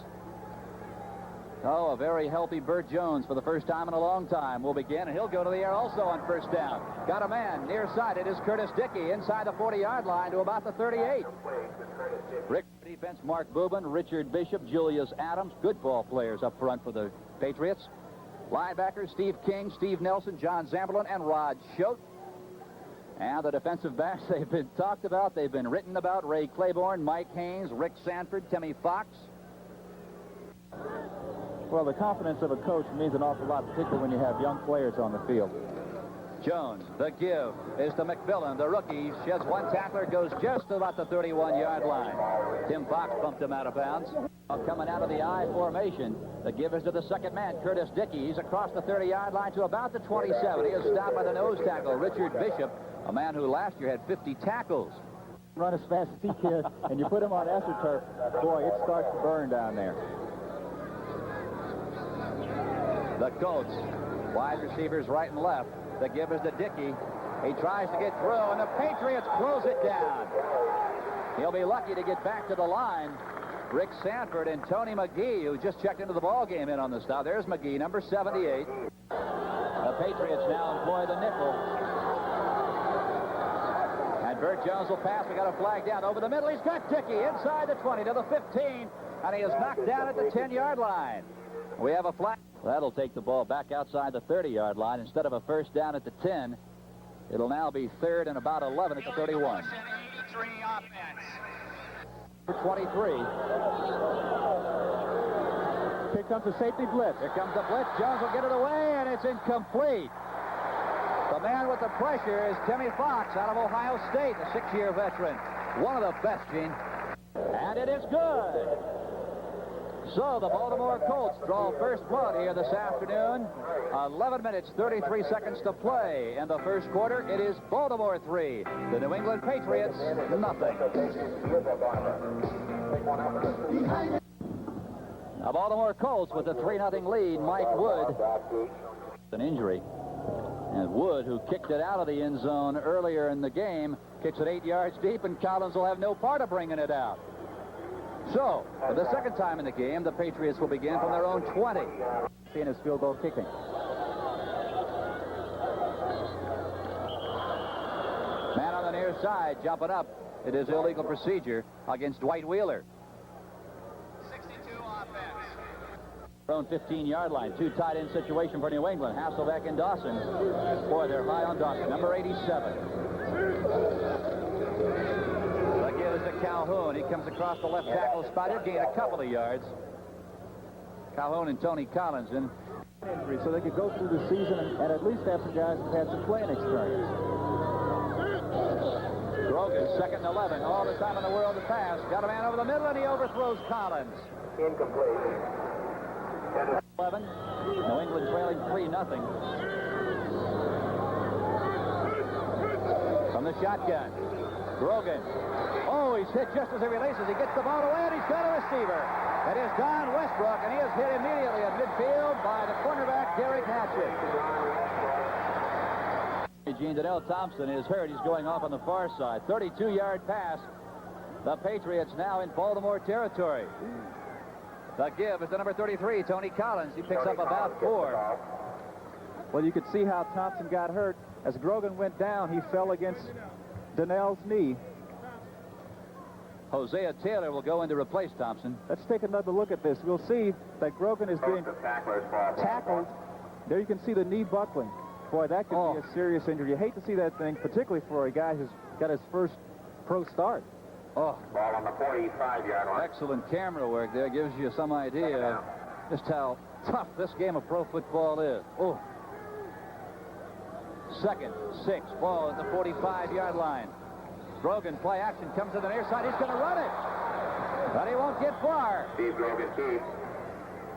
Speaker 13: Oh, a very healthy Burt Jones for the first time in a long time will begin, and he'll go to the air also on first down. Got a man near side. It is Curtis Dickey inside the 40-yard line to about the 38. Rick defense: Mark Boobin, Richard Bishop, Julius Adams. Good ball players up front for the Patriots. Linebackers: Steve King, Steve Nelson, John Zamberlin, and Rod Schote. And the defensive backs, they've been talked about, they've been written about: Ray Claiborne, Mike Haynes, Rick Sanford, Timmy Fox.
Speaker 12: Well, the confidence of a coach means an awful lot, particularly when you have young players on the field.
Speaker 13: Jones, the give is to McMillan, the rookie. Sheds one tackler, goes just about the 31-yard line. Tim Fox bumped him out of bounds. Coming out of the I formation, the give is to the second man, Curtis Dickey. He's across the 30-yard line to about the 27. He is stopped by the nose tackle, Richard Bishop, a man who last year had 50 tackles.
Speaker 12: Run as fast as he can, and you put him on AstroTurf, boy, it starts to burn down there.
Speaker 13: The Colts, wide receivers right and left. The give is to Dickey. He tries to get through, and the Patriots close it down. He'll be lucky to get back to the line. Rick Sanford and Tony McGee, who just checked into the ball game, in on the stop. There's McGee, number 78. The Patriots now employ the nickel. And Burt Jones will pass. We got a flag down over the middle. He's got Dickey inside the 20 to the 15, and he is knocked down at the 10-yard line. We have a flag. That'll take the ball back outside the 30-yard line. Instead of a first down at the 10, it'll now be 3rd and about 11 at the 31. For 23.
Speaker 12: Here comes the safety blitz.
Speaker 13: Here comes the blitz. Jones will get it away, and it's incomplete. The man with the pressure is Timmy Fox out of Ohio State, a 6-year veteran. One of the best, Gene. And it is good. So the Baltimore Colts draw first blood here this afternoon. 11 minutes, 33 seconds to play in the first quarter. It is Baltimore 3, the New England Patriots nothing. The Baltimore Colts with the 3-0 lead. Mike Wood, an injury. And Wood, who kicked it out of the end zone earlier in the game, kicks it 8 yards deep, and Collins will have no part of bringing it out. So, for the second time in the game, the Patriots will begin from their own 20.
Speaker 12: In his field goal kicking.
Speaker 13: Man on the near side, jumping up. It is illegal procedure against Dwight Wheeler.
Speaker 3: 62 offense.
Speaker 13: Their own 15-yard line. Two tight end situation for New England. Hasselbeck and Dawson. Boy, they're high on Dawson. Number 87. To Calhoun. He comes across the left tackle spot. He'll gain a couple of yards. Calhoun and Tony Collins. And
Speaker 12: injury, so they could go through the season and at least have some guys who've had some playing experience.
Speaker 13: Grogan, second and 11. All the time in the world to pass. Got a man over the middle, and he overthrows Collins.
Speaker 3: Incomplete.
Speaker 13: 11. New England trailing 3-0. From the shotgun. Grogan. Oh, he's hit just as he releases. He gets the ball away, and he's got a receiver. It is Don Westbrook, and he is hit immediately at midfield by the cornerback, Derek Hatchett. Gene Donnell Thompson is hurt. He's going off on the far side. 32-yard pass. The Patriots now in Baltimore territory. The give is to number 33, Tony Collins. He picks up about 4.
Speaker 12: Well, you could see how Thompson got hurt. As Grogan went down, he fell against Donnell's knee.
Speaker 13: Hosea Taylor will go in to replace Thompson.
Speaker 12: Let's take another look at this. We'll see that Grogan is being tackled. There you can see the knee buckling. Boy, that could be a serious injury. You hate to see that thing, particularly for a guy who's got his first pro start.
Speaker 13: Oh,
Speaker 3: Ball on the 45-yard line.
Speaker 13: excellent camera work there. Gives you some idea just how tough this game of pro football is. Oh. Second, 6, ball at the 45-yard line. Grogan, play action, comes to the near side. He's going to run it. But he won't get far.
Speaker 3: Steve Grogan, keep.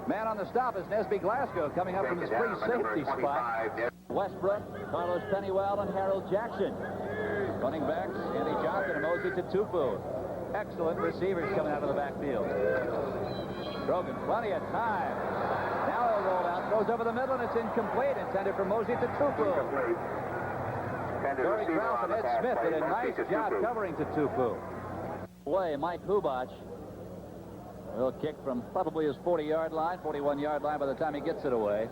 Speaker 13: Man on the stop is Nesby Glasgow, coming up from his free safety spot. Westbrook, Carlos Pennywell, and Harold Jackson. Running backs, Andy Johnson and Mosey Tutupu. Excellent receivers coming out of the backfield. Grogan, plenty of time. Now he'll roll out, throws over the middle, and it's incomplete. Intended for Mosey Tutupu. Corey Krause and Ed Smith did a nice job covering Tutupu. Away, Mike Hubach. Will kick from probably his 40-yard line, 41-yard line by the time he gets it away.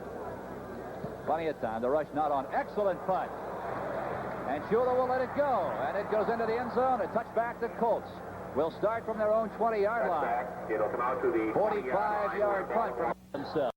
Speaker 13: Plenty of time. The rush not on. Excellent punt. And Shula will let it go. And it goes into the end zone. A touchback to Colts. Will start from their own 20-yard line.
Speaker 3: It'll come out to the
Speaker 13: 45-yard punt from himself.